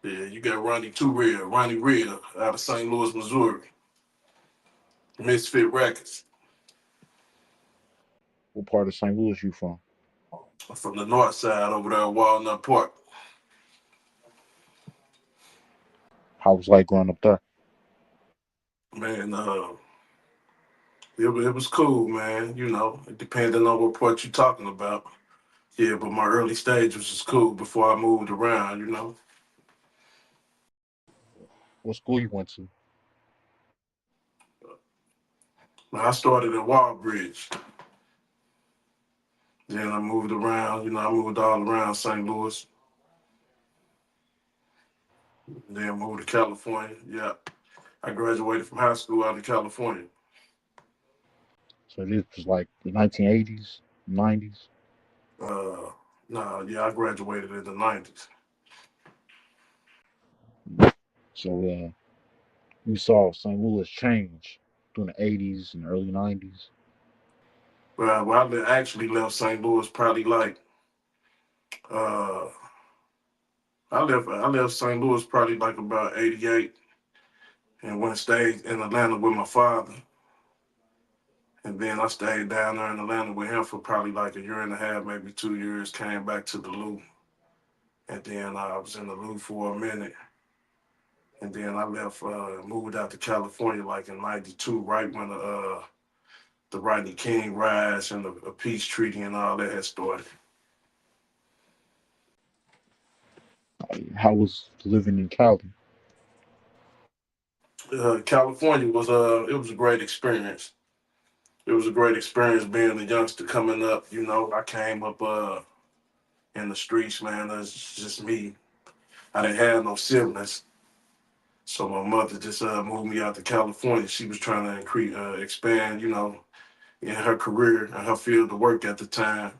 Yeah, you got Ronnie Red out of St. Louis, Missouri. Misfit Records. What part of St. Louis you from? From the north side over there at Walnut Park. How was like growing up there? Man, it was cool, man. Depending on what part you're talking about. Yeah, but my early stage was just cool before I moved around. What school you went to? I started at Wallbridge. Then I moved around, I moved all around St. Louis. Then moved to California. Yeah. I graduated from high school out in California. So this was like the 1980s, 90s. Uh, nah, yeah, I graduated in the 90s. So you saw St. Louis change during the 80s and early 90s. Well, I actually left St. Louis probably like, uh, I left St. Louis probably like about 88 and went and stayed in Atlanta with my father. And then I stayed down there in Atlanta with him for probably like a year and a half, maybe 2 years. Came back to the Lou, and then I was in the Lou for a minute, and then I left, moved out to California like in '92, right when the Rodney King rise and the peace treaty and all that had started. How was living in Cali? California was it was a great experience. It was a great experience being a youngster coming up. I came up in the streets, man. That's just me. I didn't have no siblings. So my mother just moved me out to California. She was trying to expand, in her career and her field of work at the time.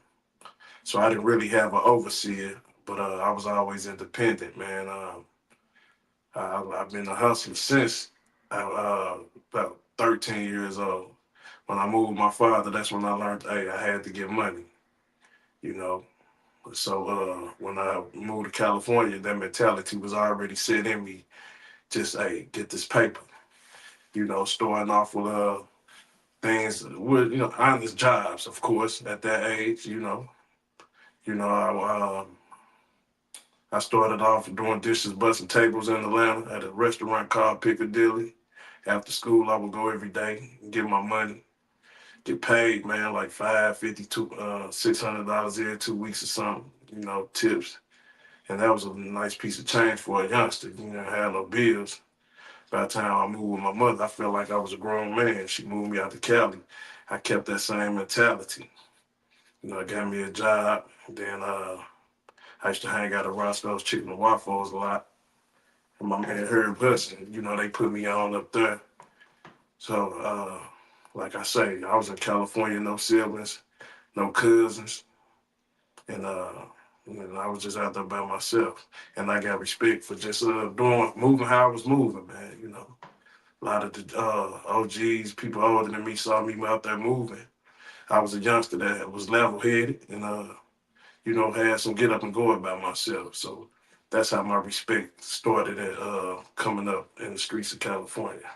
So I didn't really have an overseer, but I was always independent, man. I've been a hustler since about 13 years old. When I moved with my father, that's when I learned, hey, I had to get money, you know. So when I moved to California, that mentality was already set in me. Just, hey, get this paper, starting off with things with, honest jobs, of course, at that age, I started off doing dishes, busting tables in Atlanta at a restaurant called Piccadilly. After school, I would go every day and get my money, get paid, man, like 550 to $600 every 2 weeks or something, tips. And that was a nice piece of change for a youngster. I had no bills. By the time I moved with my mother, I felt like I was a grown man. She moved me out to Cali. I kept that same mentality. I got me a job. Then I used to hang out at Roscoe's Chicken and Waffles a lot. And my man Herb Hudson, they put me on up there. So, like I say, I was in California, no siblings, no cousins, and I was just out there by myself. And I got respect for just moving how I was moving, man. A lot of the OGs, people older than me, saw me out there moving. I was a youngster that was level headed and had some get up and go about myself. So that's how my respect started at coming up in the streets of California.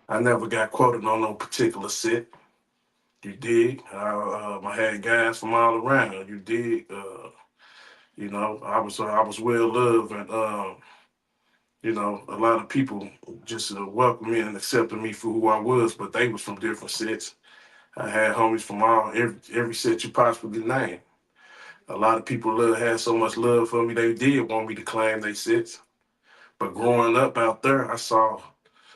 I never got quoted on no particular set. You dig? I had guys from all around. You dig? I was well loved, and a lot of people just welcomed me and accepted me for who I was. But they was from different sets. I had homies from every set you possibly name. A lot of people had so much love for me, they did want me to claim they sits. But growing up out there, I saw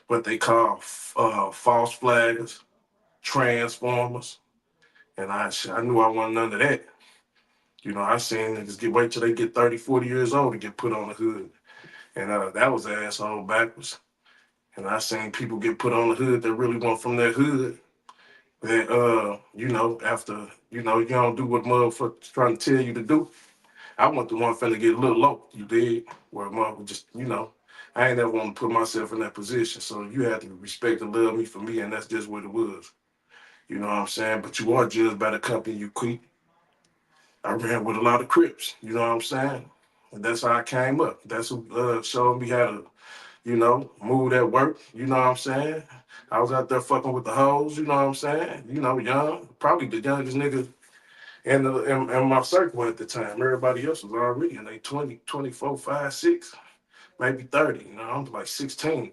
what they call false flaggers, transformers, and I knew I wasn't none of that. I seen niggas wait till they get 30, 40 years old to get put on the hood. And that was asshole backwards. And I seen people get put on the hood that really weren't from that hood. That, after, you don't do what motherfuckers trying to tell you to do. I want the one finna get a little low, you dig? Where mother just, I ain't never want to put myself in that position. So you have to respect and love me for me, and that's just what it was. You know what I'm saying? But you are judged by the company you keep. I ran with a lot of Crips, you know what I'm saying? And that's how I came up. That's who showed me how to, move that work. You know what I'm saying? I was out there fucking with the hoes. You know what I'm saying? Young, probably the youngest nigga in my circle at the time. Everybody else was already in they 20, 24, 5, 6, maybe 30. I'm like 16,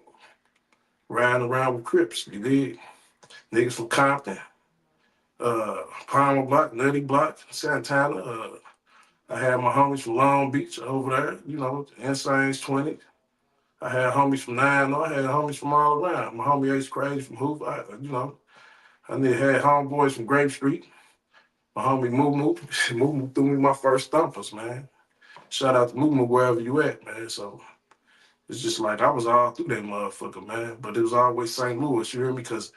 riding around with Crips. You did niggas from Compton, Palmer Block, Nutty Block, Santana. I had my homies from Long Beach over there. Insane's 20. I had homies from Nine. I had homies from all around. My homie Ace Crazy from Hoover. I had homeboys from Grape Street. My homie Moo Moo. Moo Moo threw me my first thumpers, man. Shout out to Moo Moo wherever you at, man. So it's just like I was all through that motherfucker, man. But it was always St. Louis, you hear me? Because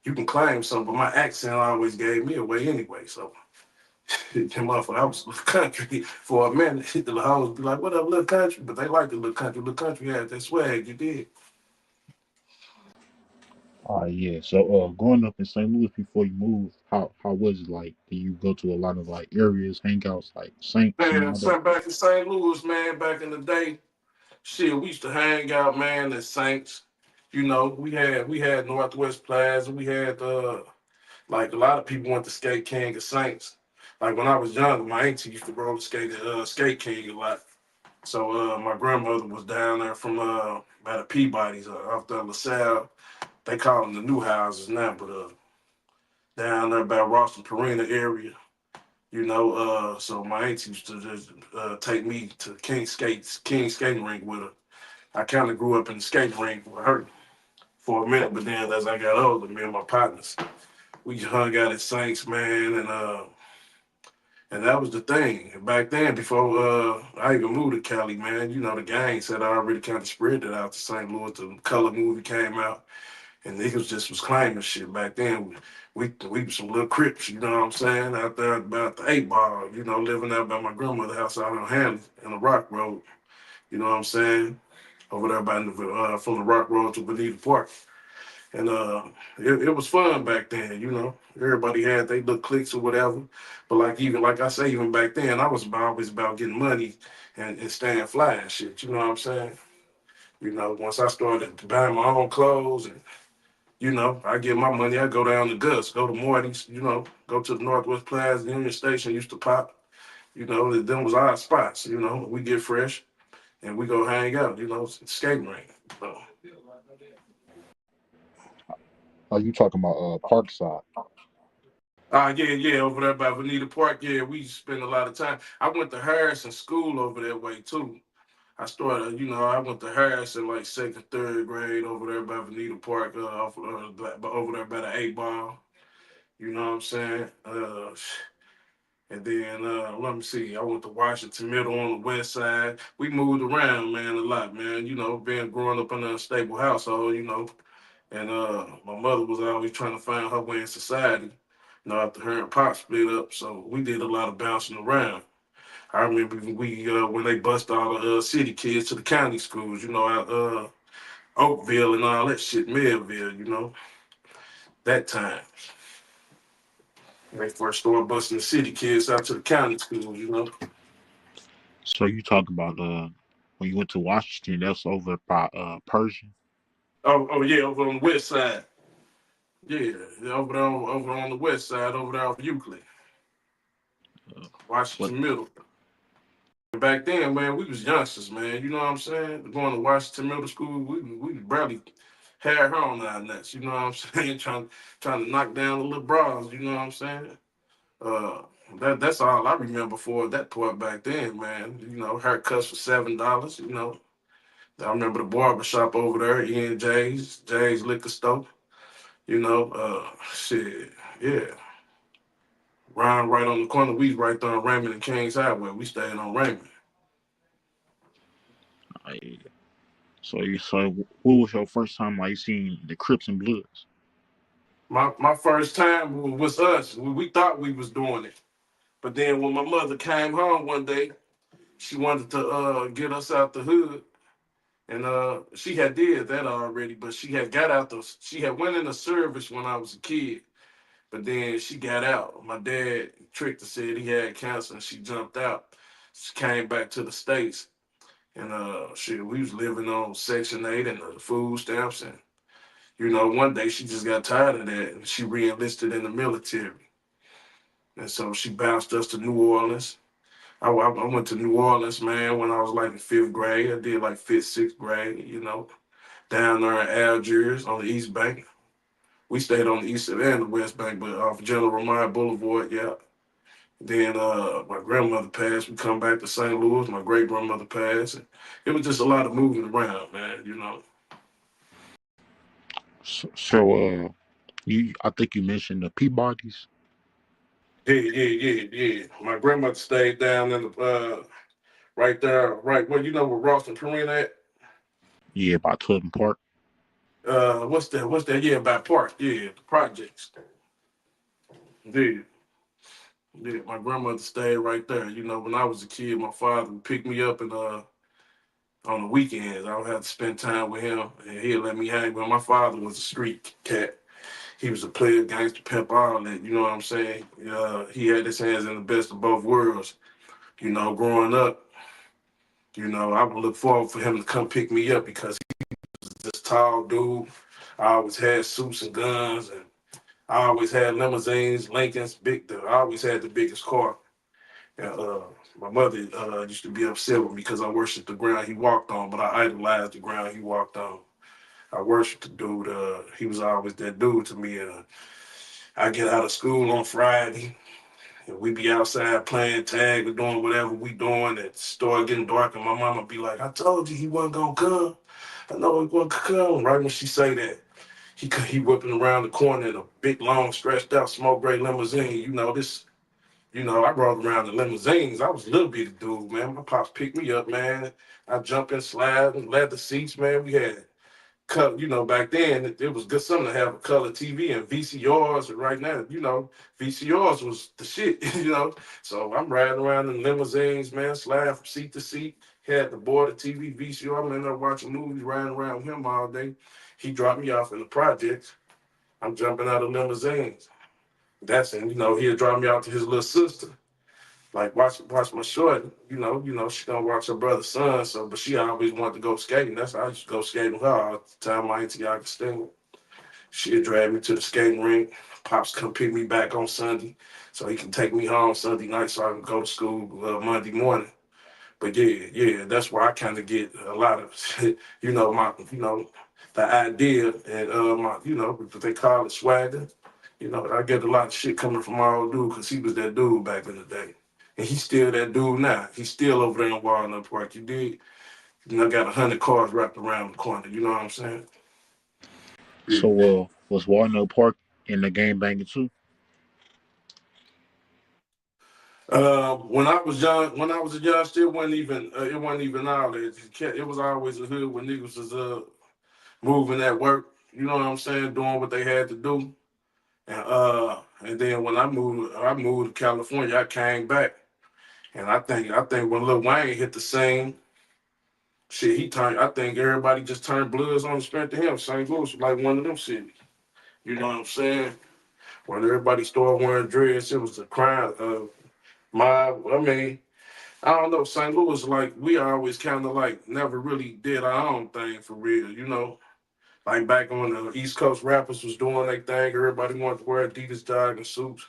you can claim something, but my accent always gave me away anyway. So it came off. I was country for a minute. The hoes be like, "What up, little country?" But they like the little country. Little country had that swag. You did. Yeah. So, growing up in St. Louis before you moved, how was it like? Did you go to a lot of like areas, hangouts, like Saints and Man, all that? back in St. Louis, man, back in the day, shit, we used to hang out, man, at Saints. We had Northwest Plaza. We had like a lot of people went to Skate King of Saints. Like when I was younger, my auntie used to roller skate at Skate King a lot. So my grandmother was down there from by the Peabody's off the LaSalle. They call them the new houses now, but down there by Ross and Perina area. So my auntie used to just take me to King skating rink with her. I kind of grew up in the skating rink with her for a minute, but then as I got older, me and my partners, we hung out at Saints, man, and that was the thing. And back then, before I even moved to Cali, man, the gangs had already kind of spread it out to St. Louis. The Color movie came out, and niggas just was claiming shit back then. We was some little Crips, you know what I'm saying, out there about the 8 ball, living out by my grandmother's house out on Hanley in the Rock Road, you know what I'm saying, over there by from the Rock Road to Bonita Park. And it was fun back then, Everybody had their little cliques or whatever. But like I say, even back then, I was always about getting money and staying fly and shit, you know what I'm saying? Once I started buying my own clothes and I get my money. I go down to Gus, go to Morty's, go to the Northwest Plaza, Union Station used to pop. Them was our spots, we get fresh and we go hang out, skating rink. So, Are you talking about Parkside? yeah, over there by Bonita Park, yeah, we spend a lot of time. I went to Harrison School over that way too. I went to Harrison like second, third grade over there by Bonita Park, over there by the 8 ball. You know what I'm saying? And then let me see. I went to Washington Middle on the west side. We moved around, man, a lot, man. Being growing up in a stable household, and my mother was always trying to find her way in society. After her and Pop split up, so we did a lot of bouncing around. I remember when they bust all the city kids to the county schools, out Oakville and all that shit, Melville, that time. They first started busting the city kids out to the county schools. So you talk about when you went to Washington, that's over by Persian. Oh yeah, over on the west side. Yeah, over on the west side, over there off Euclid, Uh, what Washington Middle. Back then, man, we was youngsters, man. You know what I'm saying? Going to Washington Middle School, we barely had her on our nuts. You know what I'm saying? Trying to knock down the little bras. You know what I'm saying? Uh, that's all I remember for that part back then, man. Haircuts for $7. I remember the barber shop over there, Ian Jay's liquor store. Shit, yeah. Ryan right on the corner. We right there on Raymond and Kings Highway. We stayed on Raymond. I, so what was your first time like seeing the Crips and Bloods? My first time was us. We thought we was doing it. But then when my mother came home one day, she wanted to get us out the hood. And she had did that already, but she had went into service when I was a kid. But then she got out. My dad tricked her, said he had cancer, and she jumped out. She came back to the States. And shit, we was living on Section 8 and the food stamps. And, one day she just got tired of that and she re-enlisted in the military. And so she bounced us to New Orleans. I went to New Orleans, man, when I was like in fifth grade. I did like fifth, sixth grade, down there in Algiers on the East Bank. We stayed on the East and the West Bank, but off General Mine Boulevard, yeah. Then my grandmother passed. We come back to St. Louis. My great grandmother passed. And it was just a lot of moving around, man. So, you I think you mentioned the Peabodys. Yeah. My grandmother stayed down in the right there, right where where Ross and Karina at. Yeah, by Tubman Park. What's that? What's that? Yeah, by Park. Yeah, the projects. Yeah. Yeah, my grandmother stayed right there. When I was a kid, my father would pick me up and on the weekends I would have to spend time with him and he'd let me hang. But my father was a street cat. He was a player, gangster, pimp, all that. You know what I'm saying? He had his hands in the best of both worlds. Growing up, I would look forward for him to come pick me up because he was this tall dude. I always had suits and guns, and I always had limousines, Lincolns, big. I always had the biggest car. And, my mother used to be upset with me because I worshipped the ground he walked on, but I idolized the ground he walked on. I worshipped the dude. He was always that dude to me. I get out of school on Friday, and we be outside playing tag or doing whatever we doing. It start getting dark, and my mama be like, "I told you he wasn't gonna come. I know he wasn't gonna come." Right when she say that, he whipping around the corner in a big, long, stretched out, smoke gray limousine. This. I rode around in limousines. I was a little bitty dude, man. My pops picked me up, man. I jumped in, slide, and leather seats, man. We had cut, back then it was good something to have a color TV and VCRs. And right now, VCRs was the shit, So I'm riding around in limousines, man, sliding from seat to seat. Had the board, the TV, VCR, man. I'm watching movies, riding around with him all day. He dropped me off in the projects. I'm jumping out of limousines. That's and he'll drop me out to his little sister. Like watch my short, she gonna watch her brother's son. So, but she always wanted to go skating. That's how I used to go skating with her all the time. My auntie Augustine, she'd drag me to the skating rink. Pops come pick me back on Sunday, so he can take me home Sunday night, so I can go to school Monday morning. But yeah, that's where I kind of get a lot of, my, the idea and my, what they call it swagger. I get a lot of shit coming from my old dude because he was that dude back in the day. And he's still that dude now. He's still over there in Walnut Park. You dig? Got 100 cars wrapped around the corner. You know what I'm saying? Yeah. So, was Walnut Park in the game banging too? When I was a young, still wasn't even it wasn't even all that. It was always a hood when niggas was moving at work. You know what I'm saying? Doing what they had to do. And then when I moved to California. I came back, and I think when Lil Wayne hit the scene, shit, he turned. I think everybody just turned bloods on the strength of him. St. Louis was like one of them cities. You know what I'm saying? When everybody started wearing dreads, it was a crime. I mean, I don't know. St. Louis, like we always kind of like never really did our own thing for real. Like back when the East Coast rappers was doing their thing, everybody wanted to wear Adidas jogging suits,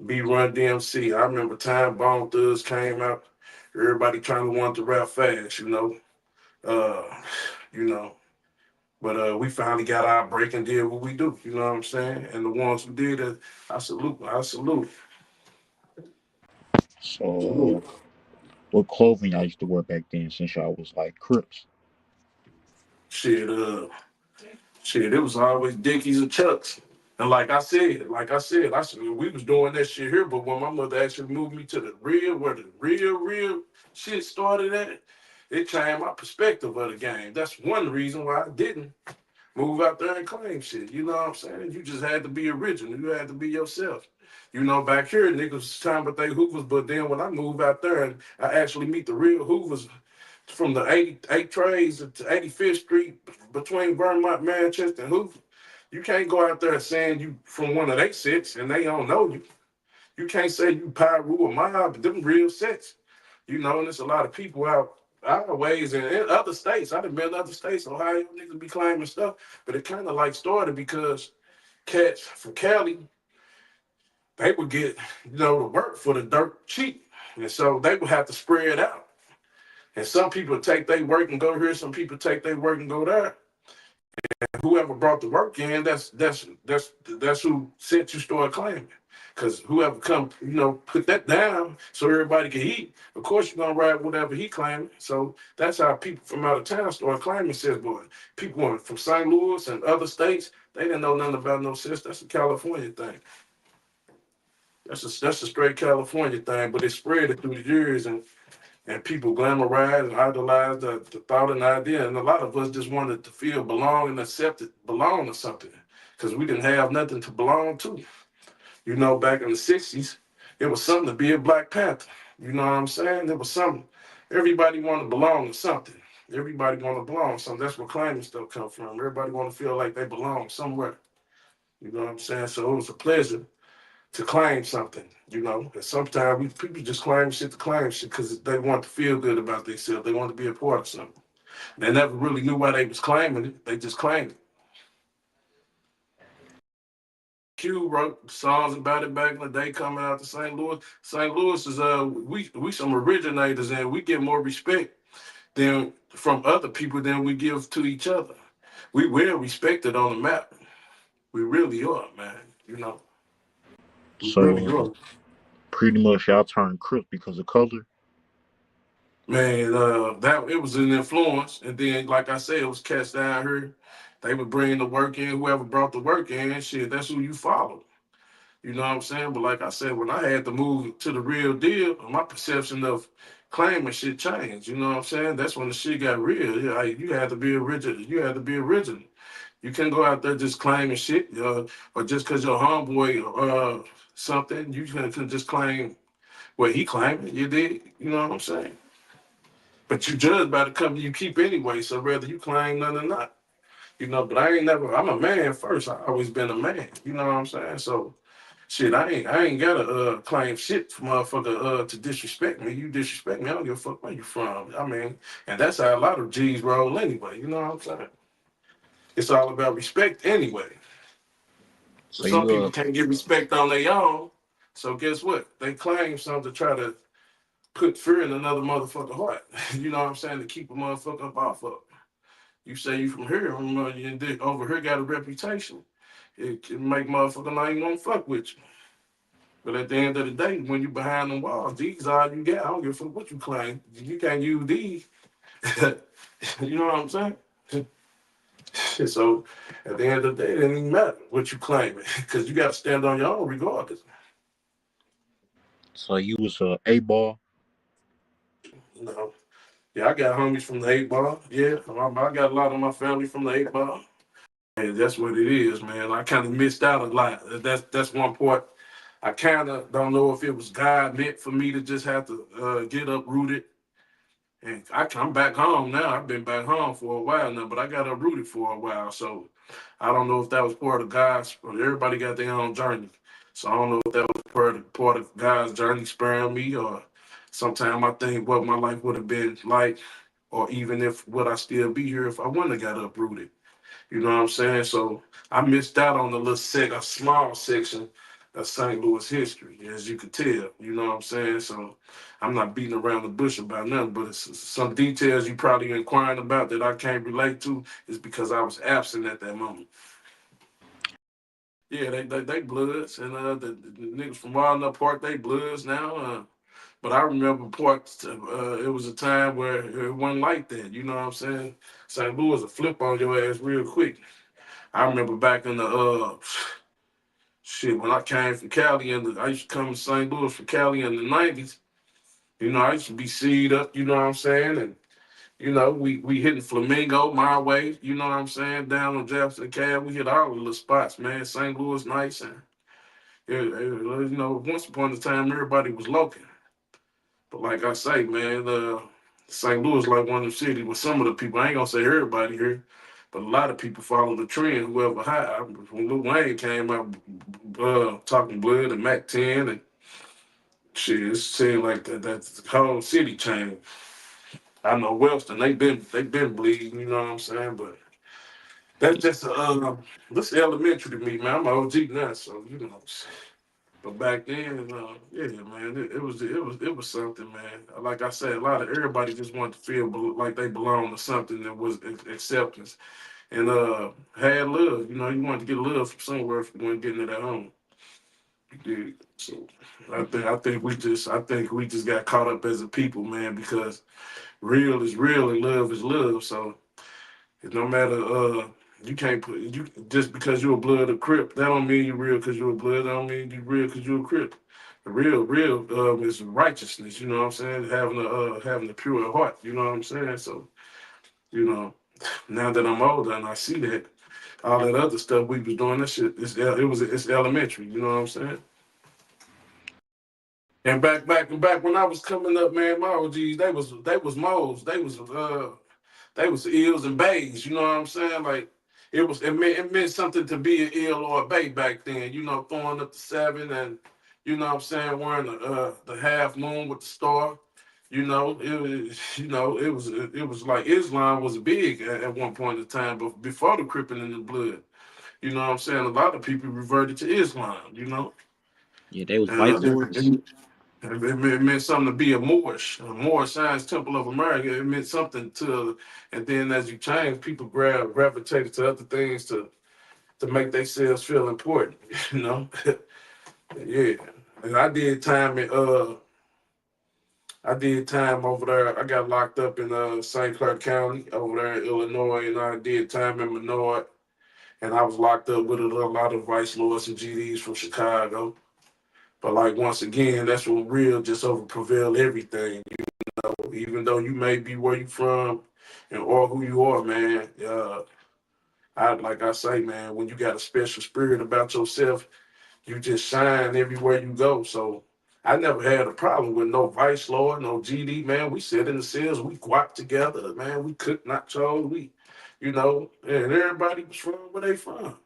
be Run DMC. I remember Time Bone Thugs came out. Everybody trying to want to rap fast. Uh, you know. But we finally got our break and did what we do. You know what I'm saying? And the ones who did it, I salute. I salute. So, Salute. what clothing I used to wear back then since y'all was like Crips? Shit. Shit, it was always Dickies and Chucks. And like I said, we was doing that shit here, but when my mother actually moved me to the real, where the real shit started at, it changed my perspective of the game. That's one reason why I didn't move out there and claim shit. You know what I'm saying? You just had to be original. You had to be yourself. Back here, niggas was trying to they Hoovers, but then when I moved out there and I actually meet the real Hoovers from the 88 trades to 85th Street between Vermont, Manchester, and Hoover, you can't go out there saying you from one of their sets and they don't know you. You can't say you Pyru or Mob, but them real sets. And there's a lot of people always in other states. I done been in other states, Ohio niggas be claiming stuff, but it kind of like started because cats from Cali, they would get, the work for the dirt cheap. And so they would have to spread it out. And some people take their work and go here, some people take their work and go there. And whoever brought the work in, that's who sent you start claiming. Cause whoever come, put that down so everybody can eat. Of course you're gonna ride whatever he claiming. So that's how people from out of town start claiming sis boy. People from St. Louis and other states, they didn't know nothing about no sis. That's a California thing. That's a straight California thing, but it spread it through the years and people glamorize and idolize the thought and idea. And a lot of us just wanted to feel belong and accepted, belong to something. Because we didn't have nothing to belong to. Back in the 60s, it was something to be a Black Panther. You know what I'm saying? It was something. Everybody wanted to belong to something. Everybody want to belong to something. That's where claiming stuff come from. Everybody want to feel like they belong somewhere. You know what I'm saying? So it was a pleasure to claim something, And sometimes people just claim shit to claim shit because they want to feel good about themselves. They want to be a part of something. They never really knew why they was claiming it. They just claimed it. Q wrote songs about it back in the day coming out to St. Louis. St. Louis is we some originators and we get more respect than from other people than we give to each other. We well respected on the map. We really are, man. We really So are. pretty much y'all turned Crips because of color. Man, that it was an influence, and then like I said, it was cats down here. They would bring the work in. Whoever brought the work in, shit, that's who you follow. You know what I'm saying? But like I said, when I had to move to the real deal, my perception of claiming shit changed. You know what I'm saying? That's when the shit got real. Yeah, you had to be original. You had to be original. You can't go out there just claiming shit, or just because your homeboy something, you can just claim what he claiming. You did. You know what I'm saying? But you judge by the company you keep anyway, so whether you claim none or not. But I'm a man first. I always been a man. You know what I'm saying? So shit, I ain't gotta claim shit for motherfucker to disrespect me. You disrespect me, I don't give a fuck where you from. I mean, and that's how a lot of G's roll anyway, you know what I'm saying? It's all about respect anyway. But So some you people can't get respect on their own. So guess what? They claim something to try to put fear in another motherfucker heart. You know what I'm saying? To keep a motherfucker up off of. You say you from here, you over here got a reputation. It can make motherfucker not even gonna fuck with you. But at the end of the day, when you behind the walls, these are you got. I don't give a fuck what you claim. You can't use these. You know what I'm saying? So at the end of the day, it doesn't even matter what you claim because you got to stand on your own regardless. you was a ball. You know. Yeah, I got homies from the 8 ball. Yeah, I got a lot of my family from the 8 ball. And that's what it is, man. I kind of missed out a lot. That's one part. I kind of don't know if it was God meant for me to just have to get uprooted. And I'm back home now. I've been back home for a while now, but I got uprooted for a while. So I don't know if that was part of God's. Everybody got their own journey. So I don't know if that was part of God's journey sparing me, or sometimes I think what my life would have been like, or even if would I still be here if I wouldn't have got uprooted. You know what I'm saying? So I missed out on a small section of St. Louis history, as you could tell. You know what I'm saying? So I'm not beating around the bush about nothing, but it's some details you probably inquiring about that I can't relate to is because I was absent at that moment. Yeah, they bloods, and the niggas from Walnut Park, they bloods now. But I remember parts. It was a time where it wasn't like that. You know what I'm saying? St. Louis will flip on your ass real quick. I remember back in the shit when I came from Cali and I used to come to St. Louis from Cali in the '90s. I used to be seed up. You know what I'm saying? And we hitting Flamingo my way. You know what I'm saying? Down on Jefferson Cab, we hit all the little spots, man. St. Louis nice and once upon a time everybody was local. But like I say, man, St. Louis like one of the cities with some of the people. I ain't gonna say everybody here, but a lot of people follow the trend. Whoever high, when Lil Wayne came out, talking blood and Mac 10 and shit, it seemed like that the whole city changed. I know Wellston, they been bleeding, you know what I'm saying? But that's just this elementary to me, man. I'm an OG now, so you know. But back then, yeah, man, it was something, man. Like I said, a lot of everybody just wanted to feel like they belonged to something that was acceptance and had love. You know, you wanted to get love from somewhere if you weren't getting it at home. You did. So I think we just got caught up as a people, man, because real is real and love is love. So it no matter you can't put you just because you're a blood of Crip, that don't mean you're real because you're a blood, that don't mean you're real because you're a Crip. The real is righteousness, you know what I'm saying? Having a pure heart, you know what I'm saying? So, you know, now that I'm older and I see that all that other stuff we was doing, that shit, it's elementary, you know what I'm saying? And back when I was coming up, man, my OGs, they was moles. They was ills and bays, you know what I'm saying? Like it meant something to be an ill or a bay back then, you know, throwing up the seven and you know what I'm saying, wearing the half moon with the star. It was like Islam was big at one point in time, but before the cripping in the blood. You know what I'm saying? A lot of people reverted to Islam, you know. Yeah, they was And Vice Lords. it meant something to be a Moorish Science Temple of America. It meant something to, and then as you change, people gravitated to other things to make themselves feel important. You know, yeah. And I did time over there. I got locked up in St. Clair County over there in Illinois, and I did time in Menard, and I was locked up with a lot of Vice Lords and GDs from Chicago. But like once again, that's when real just over prevail everything. Even though you may be where you from and or who you are, man. Like I say, man, when you got a special spirit about yourself, you just shine everywhere you go. So I never had a problem with no vice lord, no GD, man. We sit in the cells, we guap together, man. We cook nachos, and everybody was from where they from.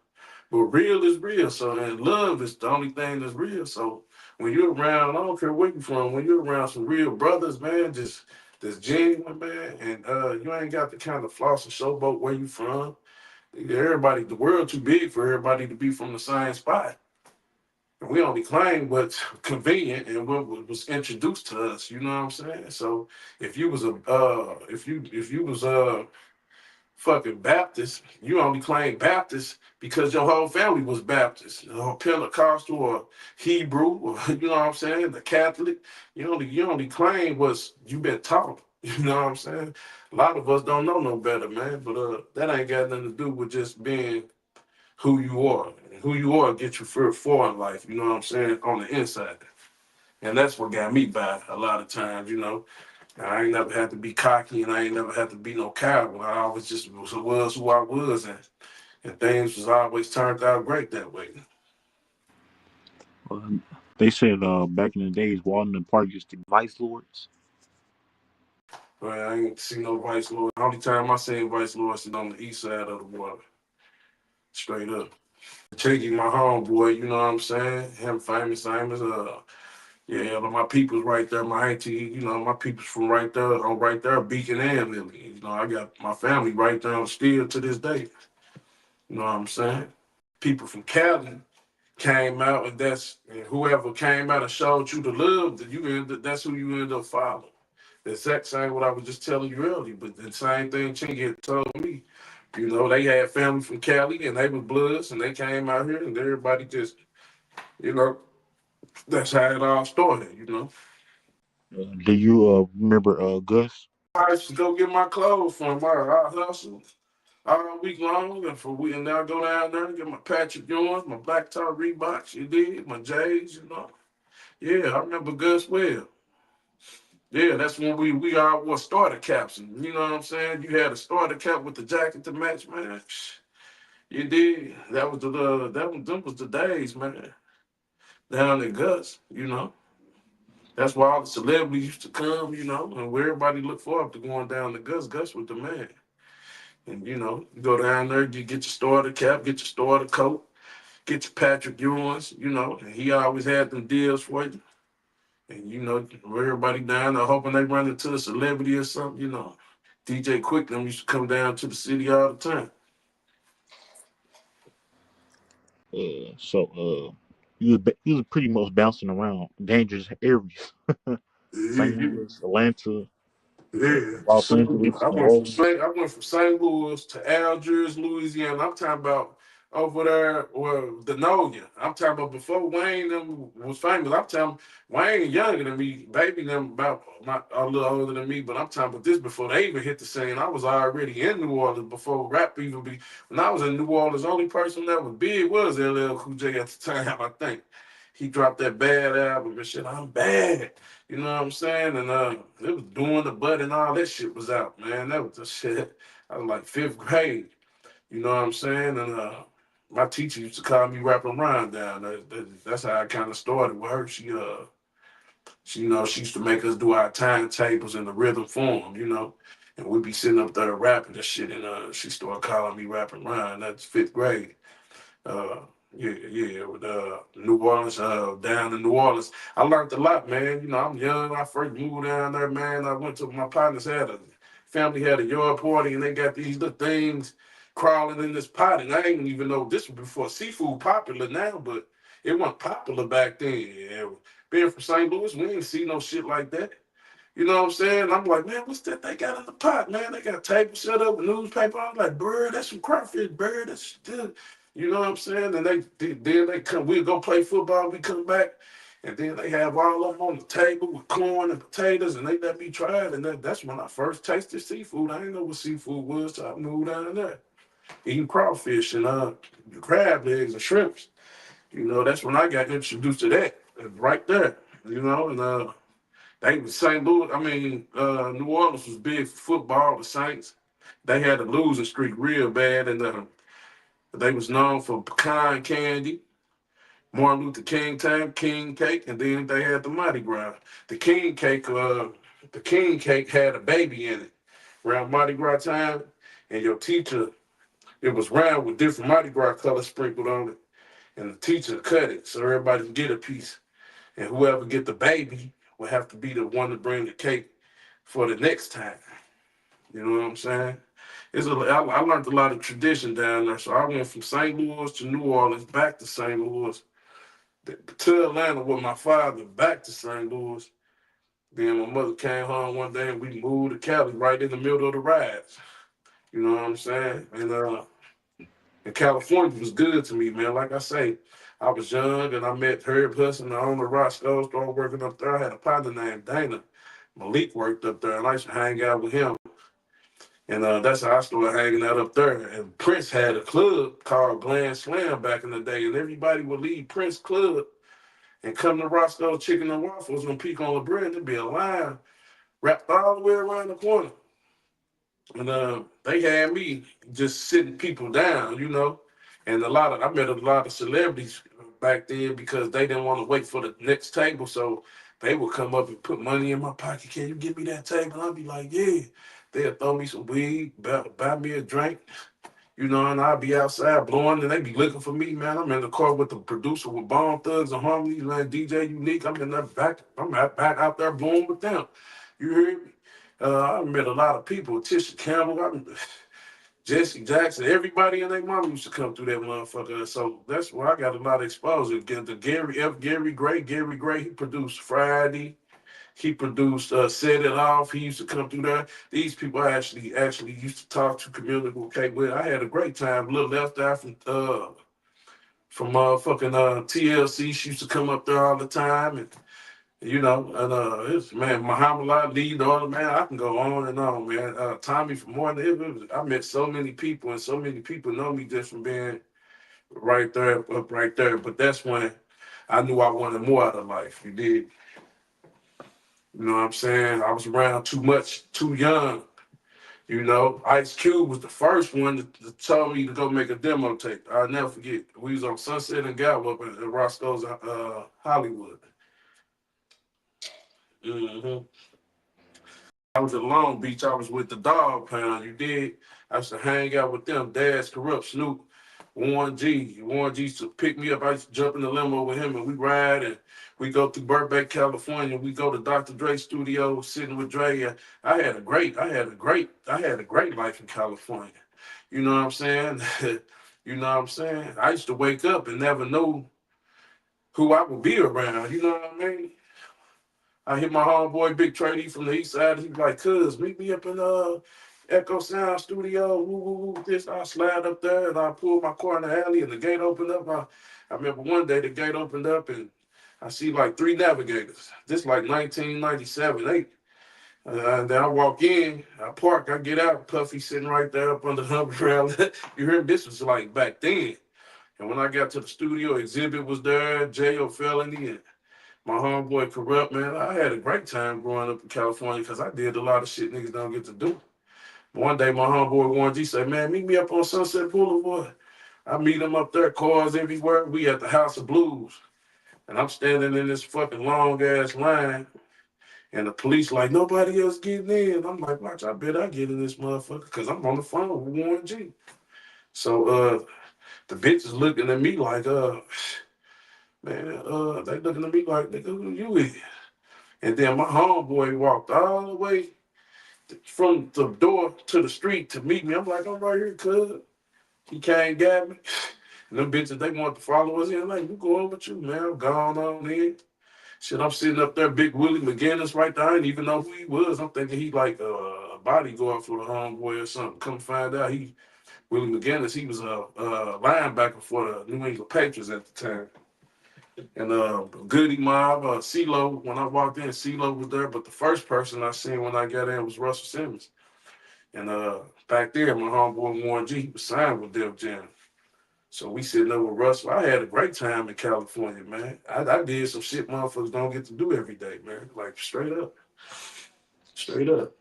But real is real. So and love is the only thing that's real. So when you're around, I don't care where you're from, when you're around some real brothers, man, just that's genuine, man, and you ain't got the kind of floss and showboat where you from. Everybody, the world too big for everybody to be from the same spot. And we only claim what's convenient and what was introduced to us. You know what I'm saying? So if you was a if you was fucking Baptist, you only claim Baptist because your whole family was Baptist, Pentecostal or Hebrew, or you know what I'm saying, the Catholic. You only claim what's you been taught. You know what I'm saying? A lot of us don't know no better, man. But that ain't got nothing to do with just being who you are. Who you are gets you far in life. You know what I'm saying? On the inside, and that's what got me by a lot of times. I ain't never had to be cocky and I ain't never had to be no coward. I always just was who I was and things was always turned out great that way. Uh, they said back in the days, Walden Park used to be Vice Lords. But I ain't seen no Vice Lord. The only time I seen Vice Lord is on the east side of the water. Straight up. Cheeky, my homeboy, you know what I'm saying? Him famous, famous. Yeah, my people's right there. My auntie, my people's from right there, on right there, Beacon and Lily. I got my family right there on still to this day. You know what I'm saying? People from Cali came out, and whoever came out and showed you the love, that's who you end up following. The exact same what I was just telling you earlier, but the same thing Chingy had told me. They had family from Cali and they were bloods and they came out here and everybody just, you know, that's how it all started. Do you remember Gus? I used to go get my clothes from her. I hustle all week long and now I go down there and get my Patrick Ewings, my black top Reeboks, you did, my J's. Yeah, I remember Gus well. Yeah, that's when we all wore starter caps. And you know what I'm saying? You had a starter cap with the jacket to match, man. You did. Them was the days, man. Down in Gus. That's why all the celebrities used to come, and where everybody looked forward to going down to Gus. Gus was the man. And you go down there, you get your starter cap, get your starter coat, get your Patrick Ewings, and he always had them deals for you. And everybody down there hoping they run into a celebrity or something. DJ Quick them used to come down to the city all the time. You was pretty much bouncing around dangerous areas. St. Yeah, Louis, Atlanta, yeah. Los Angeles, I New went from Orleans. St. Louis to Algiers, Louisiana. I'm talking about over there, well, Denolia. I'm talking about before Wayne them was famous. I'm talking Wayne younger than me, baby them about a little older than me. But I'm talking about this before they even hit the scene. I was already in New Orleans before rap even be. When I was in New Orleans, the only person that was big was LL Cool J at the time. I think he dropped that bad album and shit. I'm bad. You know what I'm saying? And it was doing the butt and all that shit was out, man. That was the shit. I was like fifth grade. You know what I'm saying? And my teacher used to call me rapping Ron down. That's how I kind of started with her. She used to make us do our timetables in the rhythm form. And we'd be sitting up there rapping and shit. And she started calling me rapping Ron. That's fifth grade. Uh, yeah, with New Orleans, down in New Orleans. I learned a lot, man. I'm young. I first moved down there, man. I went to my partner's family had a yard party, and they got these little things crawling in this pot, and I didn't even know this was before seafood popular now, but it wasn't popular back then. Yeah. Being from St. Louis, we ain't see no shit like that. You know what I'm saying? I'm like, man, what's that they got in the pot, man? They got a table set up with newspaper. I'm like, bird, that's some crawfish, bird, that's good. You know what I'm saying? And then they come, we'll go play football, we come back, and then they have all of them on the table with corn and potatoes, and they let me try it. And that's when I first tasted seafood. I didn't know what seafood was, so I moved down there. Eating crawfish and crab legs and shrimps. That's when I got introduced to that, right there. And they was St. Louis. I mean, New Orleans was big for football. The Saints, they had a losing streak real bad, and they was known for pecan candy, Martin Luther King time, king cake, and then they had the Mardi Gras. The king cake had a baby in it around Mardi Gras time, and your teacher, it was round with different Mardi Gras colors sprinkled on it, and the teacher cut it so everybody can get a piece, and whoever get the baby will have to be the one to bring the cake for the next time. You know what I'm saying? I learned a lot of tradition down there. So I went from St. Louis to New Orleans, back to St. Louis, to Atlanta with my father, back to St. Louis. Then my mother came home one day and we moved to Cali right in the middle of the rides. You know what I'm saying? And California was good to me, man. Like I say, I was young and I met Herb Hudson, the owner of Roscoe, started working up there. I had a partner named Dana. Malik worked up there and I used to hang out with him. And that's how I started hanging out up there. And Prince had a club called Glam Slam back in the day, and everybody would leave Prince Club and come to Roscoe Chicken and Waffles on Peak on La Brea, and there'd be a line wrapped all the way around the corner. And they had me just sitting people down. And I met a lot of celebrities back then because they didn't want to wait for the next table. So they would come up and put money in my pocket. Can you give me that table? I'd be like, yeah. They'd throw me some weed, buy me a drink, and I'd be outside blowing, and they be looking for me, man. I'm in the car with the producer with Bone Thugs and Harmony, man, DJ Unique. I'm in that back, back out there blowing with them. You hear me? I met a lot of people, Tisha Campbell, Jesse Jackson, everybody and their mom used to come through that motherfucker. So that's where I got a lot of exposure. Again, to Gary Gray, he produced Friday. He produced Set It Off. He used to come through there. These people I actually used to talk to, communicate with. I had a great time. Little left eye from fucking TLC. She used to come up there all the time, and it's man Muhammad Ali, the other man. I can go on and on, man. Tommy from Morton. I met so many people, and so many people know me just from being right there, up right there. But that's when I knew I wanted more out of life. You did. You know what I'm saying? I was around too much, too young. Ice Cube was the first one to tell me to go make a demo tape. I'll never forget. We was on Sunset and Gallup at Roscoe's Hollywood. hmm I was at Long Beach. I was with the Dog Pound. You did. I used to hang out with them. Dad's Corrupt, Snoop. Warren G used to pick me up. I used to jump in the limo with him and we ride and we go through Burbank, California. We go to Dr. Dre's studio, sitting with Dre. I had a great life in California. You know what I'm saying? You know what I'm saying? I used to wake up and never know who I would be around. You know what I mean? I hit my homeboy Big Trady from the east side. He was like, "Cuz, meet me up in Echo Sound Studio. Woo, woo, woo. This." I slide up there and I pull my car in the alley and the gate opened up. I remember one day the gate opened up and I see like three navigators. This like 1997, 8. And then I walk in, I park, I get out, Puffy sitting right there up under the umbrella. You hear me? This was like back then. And when I got to the studio, Exhibit was there, J.O. Felony, and my homeboy Corrupt, man. I had a great time growing up in California because I did a lot of shit niggas don't get to do. One day, my homeboy Warren G said, "Man, meet me up on Sunset Boulevard." I meet him up there, cars everywhere. We at the House of Blues. And I'm standing in this fucking long ass line. And the police like, nobody else getting in. I'm like, watch, I bet I get in this motherfucker because I'm on the phone with Warren G. So the bitches looking at me like, man, they looking at me like, nigga, who you is? And then my homeboy walked all the way from the door to the street to meet me. I'm like, I'm right here, cuz. He came, got me. And them bitches, they want to follow us in. Like, we going with you, man. I'm gone on in. Shit, I'm sitting up there, Big Willie McGinnis right there. I didn't even know who he was. I'm thinking he like a bodyguard for the homeboy or something. Come find out, Willie McGinnis, he was a linebacker for the New England Patriots at the time. And Goody Mob, CeeLo, when I walked in, CeeLo was there. But the first person I seen when I got in was Russell Simmons. And back there, my homeboy Warren G, he was signed with Def Jam. So we sitting there with Russell. I had a great time in California, man. I did some shit motherfuckers don't get to do every day, man. Like straight up. Straight up.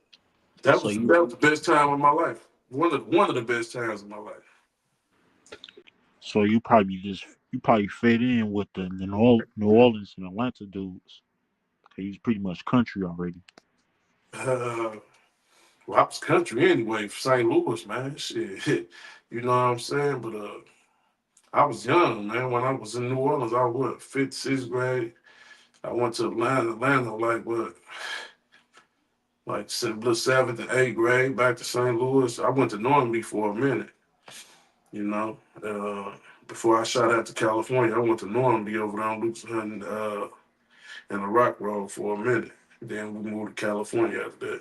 That So was you, that was the best time of my life. One of the best times of my life. so you probably fit in with the New Orleans and Atlanta dudes. 'Cause he's pretty much country already. Uh, well, I was country anyway for St. Louis, man. Shit. You know what I'm saying? But I was young, man. When I was in New Orleans, I was what, fifth, sixth grade. I went to Atlanta like what, like seventh and eighth grade, back to St. Louis. I went to Normandy for a minute, you know. Before I shot out to California, I went to Normandy over there on Lucas Hunt and the Rock Road for a minute. Then we moved to California after that.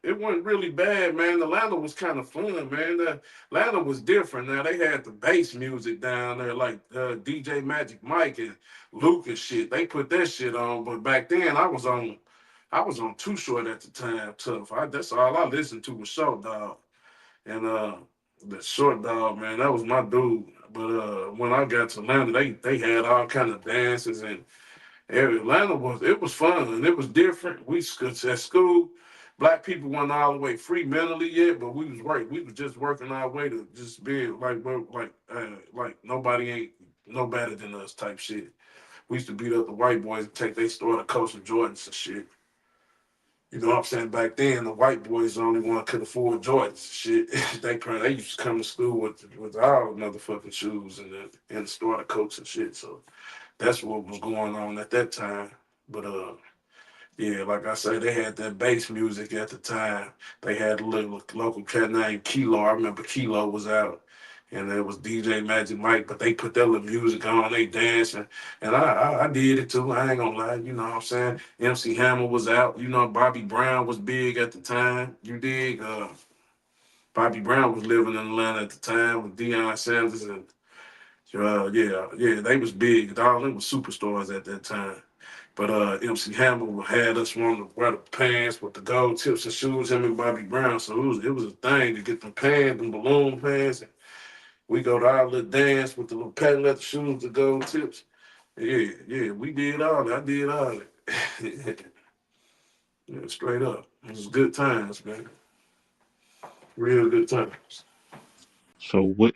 It wasn't really bad, man. Atlanta was kind of fun, man. Atlanta was different. Now they had the bass music down there, like DJ Magic Mike and Luke and shit. They put that shit on. But back then, I was on Too Short at the time. Tough. That's all I listened to was Short Dog and the Short Dog, man. That was my dude. But when I got to Atlanta, they had all kind of dances and Atlanta was it was fun and it was different. We at school, black people weren't all the way free mentally yet, but we was right. We was just working our way to just be like nobody ain't no better than us type shit. We used to beat up the white boys and take they store the coats and Jordans and shit. You know what I'm saying? Back then, the white boys the only one could afford Jordans. Shit, they used to come to school with all motherfucking shoes and the store the coats and shit. So that's what was going on at that time. But yeah, like I say, they had that bass music at the time. They had a little local cat named Kilo. I remember Kilo was out. And there was DJ Magic Mike, but they put that little music on, they dancing. And I did it too. I ain't gonna lie, you know what I'm saying? MC Hammer was out. You know, Bobby Brown was big at the time. You dig? Bobby Brown was living in Atlanta at the time with Deion Sanders and yeah, they was big. All them was superstars at that time. But MC Hammer had us wanting to wear the pants with the gold tips and shoes, him and Bobby Brown. So it was a thing to get them pants, them balloon pants. And we go to our little dance with the little patent leather shoes, the gold tips. Yeah, we did all that. I did all that. Yeah, straight up. It was good times, man. Real good times. So what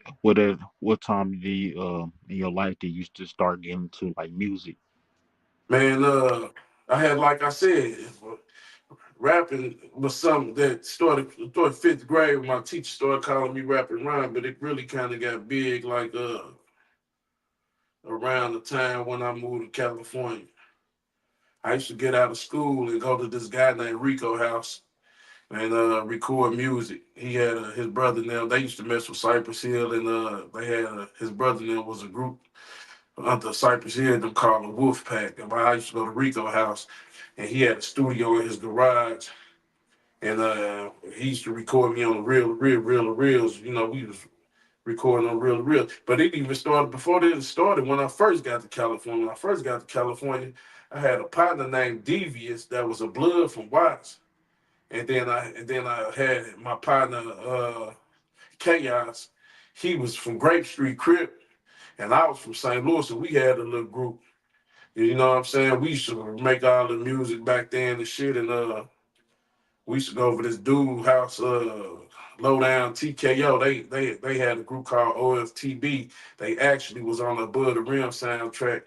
time did you, in your life did you just start getting into like music? Man, I had, like I said, rapping was something that started fifth grade when my teacher started calling me rapping rhyme, but it really kind of got big like around the time when I moved to California. I used to get out of school and go to this guy named Rico house and record music. He had his brother now. They used to mess with Cypress Hill, and they had his brother now was a group under Cypress Hill, them called the Wolf Pack. And I used to go to Rico house, and he had a studio in his garage, and he used to record me on the reels. You know, we was recording on real. But it even started before it started when I first got to California. When I first got to California, I had a partner named Devious that was a blood from Watts. And then I had my partner Chaos. He was from Grape Street Crip, and I was from St. Louis, and we had a little group. You know what I'm saying? We used to make all the music back then and shit, and we used to go over this dude house, low down TKO. They had a group called OFTB. They actually was on the Above the Rim soundtrack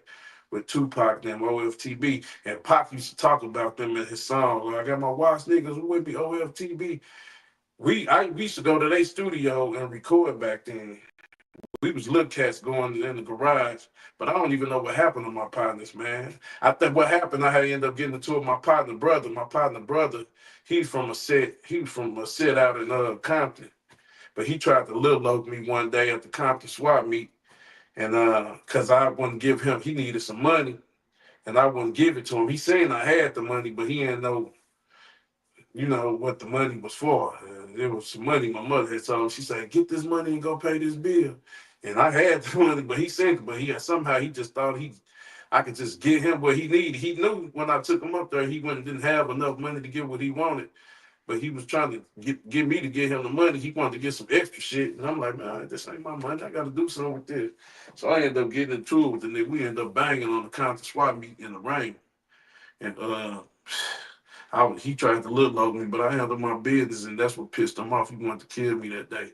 with Tupac and them OFTB. And Pac used to talk about them in his song. Like, I got my watch niggas who would be OFTB. We used to go to their studio and record back then. We was little cats going in the garage, but I don't even know what happened to my partners, man. I think what happened, I had to end up getting into it with my partner brother. My partner brother, he was from a set out in Compton. But he tried to little oak me one day at the Compton swap meet. And cause I wouldn't give him, he needed some money and I wouldn't give it to him. He saying I had the money, but he didn't know, you know, what the money was for. There was some money my mother had told him. She said, get this money and go pay this bill. And I had the money, but he said, but he had, somehow he just thought I could just get him what he needed. He knew when I took him up there, he didn't have enough money to get what he wanted. But he was trying to get me to get him the money. He wanted to get some extra shit. And I'm like, man, this ain't my money. I got to do something with this. So I ended up getting into it with the nigga. We ended up banging on the Compton swap meet in the rain. And he tried to little over me, but I handled my business, and that's what pissed him off. He wanted to kill me that day.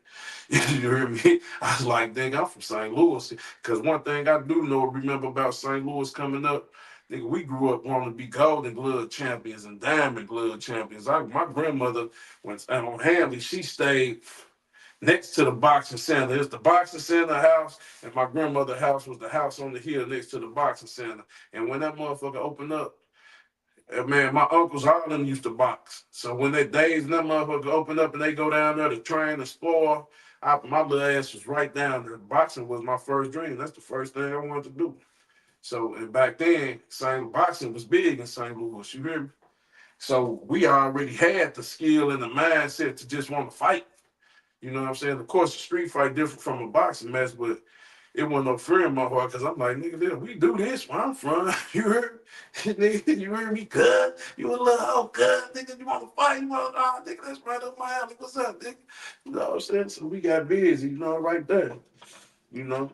You hear me? I was like, dang, I'm from St. Louis. Because one thing I do know, remember about St. Louis coming up, nigga, we grew up wanting to be golden glove champions and diamond glove champions. My grandmother, when on Hanley, she stayed next to the boxing center. It's the boxing center house, and my grandmother's house was the house on the hill next to the boxing center. And when that motherfucker opened up, man, my uncles, all of them used to box. So when they days and that motherfucker open up and they go down there to train and spar, my little ass was right down there. Boxing was my first dream. That's the first thing I wanted to do. So and back then, boxing was big in St. Louis. You hear me? So we already had the skill and the mindset to just want to fight. You know what I'm saying? Of course, the street fight different from a boxing match, but it wasn't no fear in my heart because I'm like, nigga, we do this where I'm from. You heard? Nigga, you heard me, cuz? You a little hoe, cuz? Nigga, you want to fight? You want to, nigga, that's right up my alley. What's up, nigga? You know what I'm saying? So we got busy, you know, right there. You know?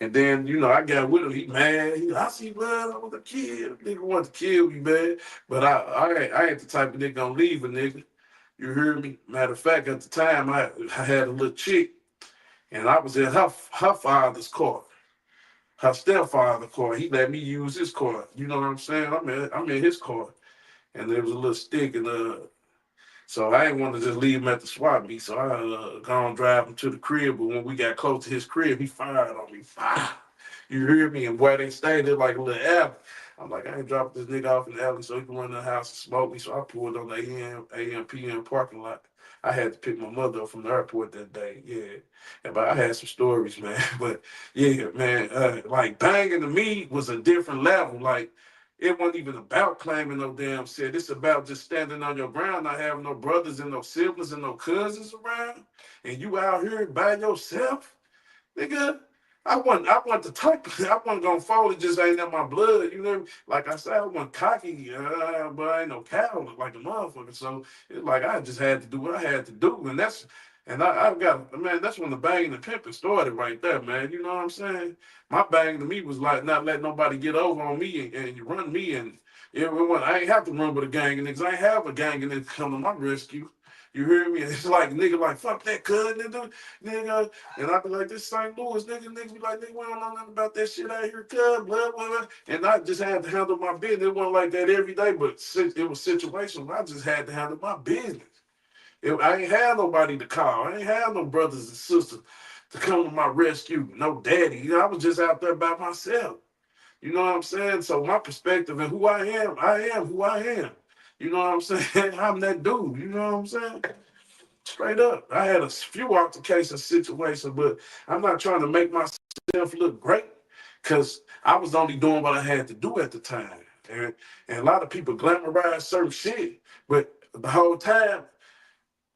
And then, you know, I got with him. He mad. I see blood. I was a kid. Nigga wanted to kill me, man. But I ain't the type of nigga gonna leave a nigga. You hear me? Matter of fact, at the time, I had a little chick, and I was in her father's car, her stepfather's car. He let me use his car. You know what I'm saying? I'm in his car, and there was a little stick, and so I didn't want to just leave him at the swap meet. So I gone drive him to the crib. But when we got close to his crib, he fired on me. Fire. You hear me? And where they stayed there like a little alley. I'm like, I ain't dropping this nigga off in the alley so he can run in the house and smoke me. So I pulled on the AM, PM parking lot. I had to pick my mother up from the airport that day. Yeah. But I had some stories, man. But yeah, man, like banging to me was a different level. Like, it wasn't even about claiming no damn shit. It's about just standing on your ground, not having no brothers and no siblings and no cousins around, and you out here by yourself, nigga. I want the type. I wasn't gonna fold. It just ain't in my blood. You know, like I said, I wasn't cocky, but I ain't no coward like a motherfucker. So it's like I just had to do what I had to do, and I got, man. That's when the banging and pimping started right there, man. You know what I'm saying? My bang to me was like not letting nobody get over on me and you run me and everyone. I ain't have to run with a gang of niggas. I ain't have a gang of niggas come to my rescue. You hear me? It's like nigga, like fuck that, cuz nigga. And I be like, this St. Louis niggas be like, nigga, we don't know nothing about that shit out here, cuz blah blah blah. And I just had to handle my business. It wasn't like that every day, but it was situational. I just had to handle my business. I ain't had nobody to call. I ain't had no brothers and sisters to come to my rescue. No daddy. I was just out there by myself. You know what I'm saying? So my perspective and who I am who I am. You know what I'm saying? I'm that dude. You know what I'm saying? Straight up. I had a few altercation situations, but I'm not trying to make myself look great because I was only doing what I had to do at the time. And a lot of people glamorize certain shit, but the whole time,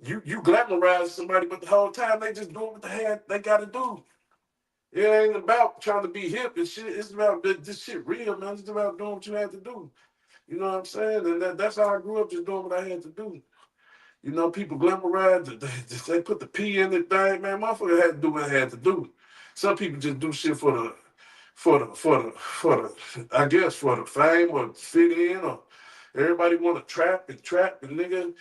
you glamorize somebody, but the whole time they just doing what they gotta do. It ain't about trying to be hip and shit. It's about this shit real, man. It's about doing what you had to do. You know what I'm saying? And that's how I grew up, just doing what I had to do. You know, people glamorize, they put the P in the thing, man. Motherfucker had to do what I had to do. Some people just do shit I guess for the fame or fit in or everybody want to trap and nigga,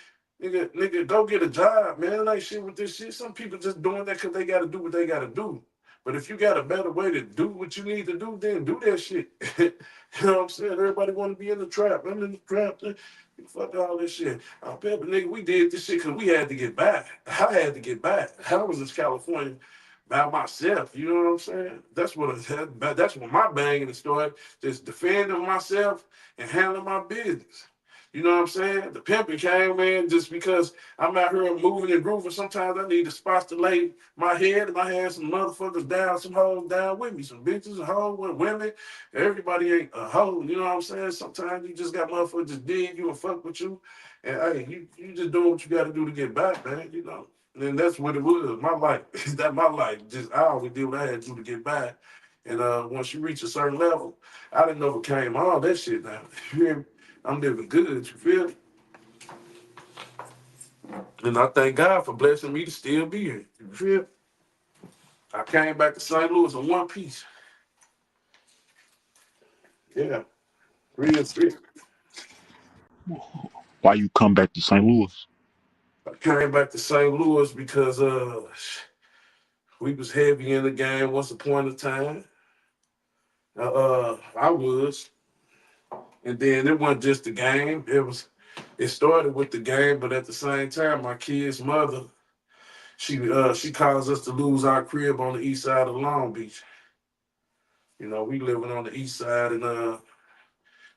go get a job, man. Ain't shit with this shit. Some people just doing that because they got to do what they got to do. But if you got a better way to do what you need to do, then do that shit. You know what I'm saying? Everybody want to be in the trap. I'm in the trap. Fuck all this shit. I bet, but nigga, we did this shit because we had to get back. I had to get back. I was in California by myself. You know what I'm saying? That's what my banging started. Just defending myself and handling my business. You know what I'm saying? The pimping came in just because I'm out here moving and grooving. Sometimes I need a spot to lay my head, and I had some motherfuckers down, some hoes down with me, some bitches and hoes with women. Everybody ain't a hoe, you know what I'm saying? Sometimes you just got motherfuckers just dig you and fuck with you. And hey, you just doing what you gotta do to get back, man, you know. And that's what it was. My life. That my life. Just I always did what I had to do to get back. And once you reach a certain level, I didn't know what came all that shit now. You hear me? I'm living good, you feel me? And I thank God for blessing me to still be here. You feel me? I came back to St. Louis in one piece. Yeah, real shit. Why you come back to St. Louis? I came back to St. Louis because we was heavy in the game once upon a time. I was, and then it wasn't just the game. It started with the game, but at the same time, my kid's mother, she caused us to lose our crib on the east side of Long Beach. You know, we living on the east side, and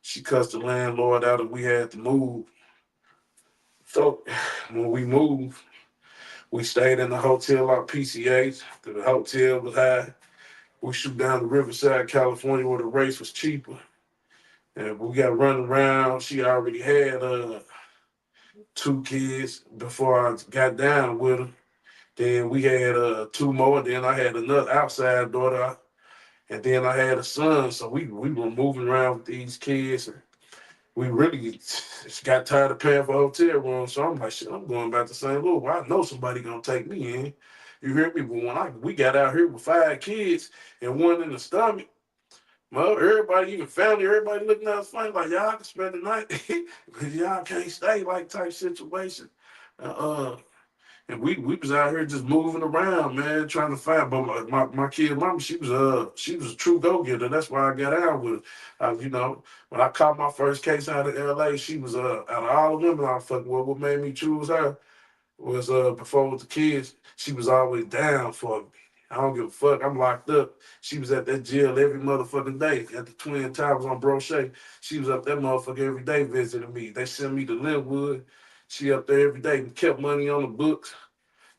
she cussed the landlord out, and we had to move. So when we moved, we stayed in the hotel out PCH. The hotel was high. We shoot down to Riverside, California, where the race was cheaper. And we got running around. She already had two kids before I got down with her. Then we had two more. Then I had another outside daughter. And then I had a son. So we were moving around with these kids. And we really got tired of paying for hotel rooms. So I'm like, shit, I'm going back to St. Louis. Well, I know somebody gonna take me in. You hear me? But we got out here with five kids and one in the stomach, well, everybody, even family, everybody looking at us funny, like y'all can spend the night, because y'all can't stay like type situation. Uh, and we was out here just moving around, man, trying to find. But my kid mama, she was a true go getter. That's why I got out with her. You know, when I caught my first case out of L.A., she was out of all the women I fucked with, what made me choose her was before with the kids, she was always down for me. I don't give a fuck. I'm locked up. She was at that jail every motherfucking day at the Twin Towers on Brochet. She was up that motherfucker every day visiting me. They sent me to Linwood. She up there every day and kept money on the books.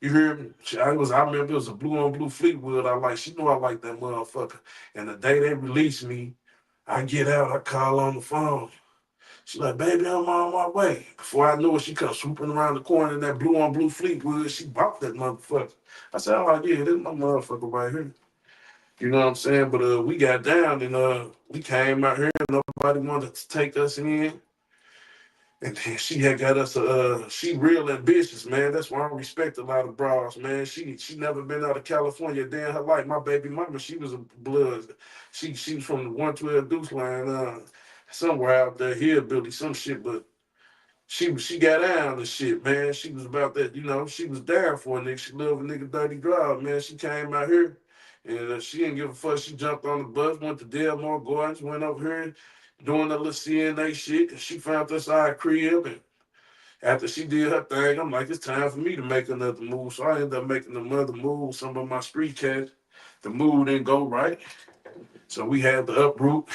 You hear me? I remember it was a blue on blue Fleetwood. I like. She knew I like that motherfucker. And the day they released me, I get out. I call on the phone. She like, baby, I'm on my way. Before I knew it, she come swooping around the corner in that blue on blue Fleetwood. She bought that motherfucker. I said, oh yeah, this is my motherfucker right here. You know what I'm saying? But we got down and we came out here. Nobody wanted to take us in. And then she had got us she real ambitious, man. That's why I respect a lot of bras, man. She never been out of California a day in her life. My baby mama, she was a blood. She was from the 112 Deuce line, somewhere out there, hillbilly, some shit, but she got down and shit, man. She was about that, she was down for a nigga. She loved a nigga dirty drive, man. She came out here and she didn't give a fuck. She jumped on the bus, went to Delmore Gardens, went over here doing the little CNA shit. And she found us our crib. And after she did her thing, I'm like, it's time for me to make another move. So I ended up making another move. Some of my street cats, the move didn't go right. So we had to uproot.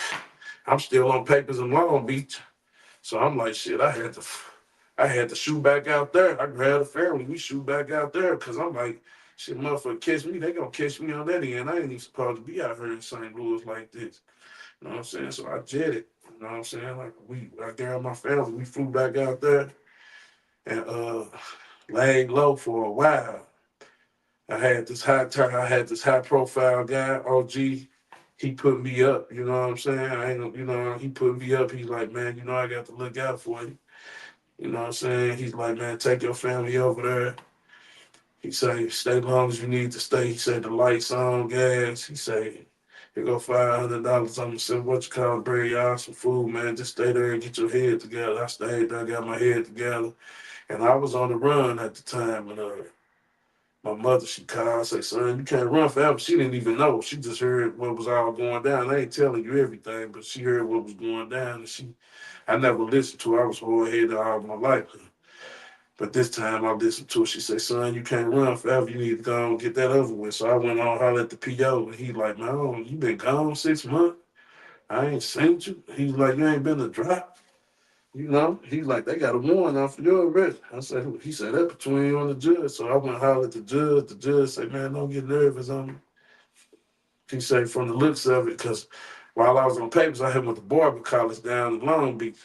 I'm still on papers in Long Beach. So I'm like, shit, I had to shoot back out there. I grabbed a family, we shoot back out there, cause I'm like, shit, motherfucker catch me, they gonna catch me on that end. I ain't even supposed to be out here in St. Louis like this. You know what I'm saying? So I jetted. You know what I'm saying? Like I grabbed my family, we flew back out there and laid low for a while. I had this high profile guy, OG. He put me up, you know what I'm saying? I ain't, he put me up. He's like, man, I got to look out for you. You know what I'm saying? He's like, man, take your family over there. He say, stay long as you need to stay. He said, the lights on, gas. He say, here go $500. I'm gonna send what you call, bring y'all some food, man. Just stay there and get your head together. I stayed there, got my head together. And I was on the run at the time. And my mother, she called, say, son, you can't run forever. She didn't even know. She just heard what was all going down. I ain't telling you everything, but she heard what was going down. And I never listened to her. I was hard-headed all my life. But this time I listened to her. She said, son, you can't run forever. You need to go and get that over with. So I went on, hollered at the PO, and he like, man, you been gone 6 months? I ain't seen you. He's like, you ain't been to drop. He's like, they got a warrant out for your arrest. He said, that between you and the judge. So I went and hollered at the judge. The judge said, man, don't get nervous on me. He said, from the looks of it, because while I was on papers, I had went to barber college down in Long Beach.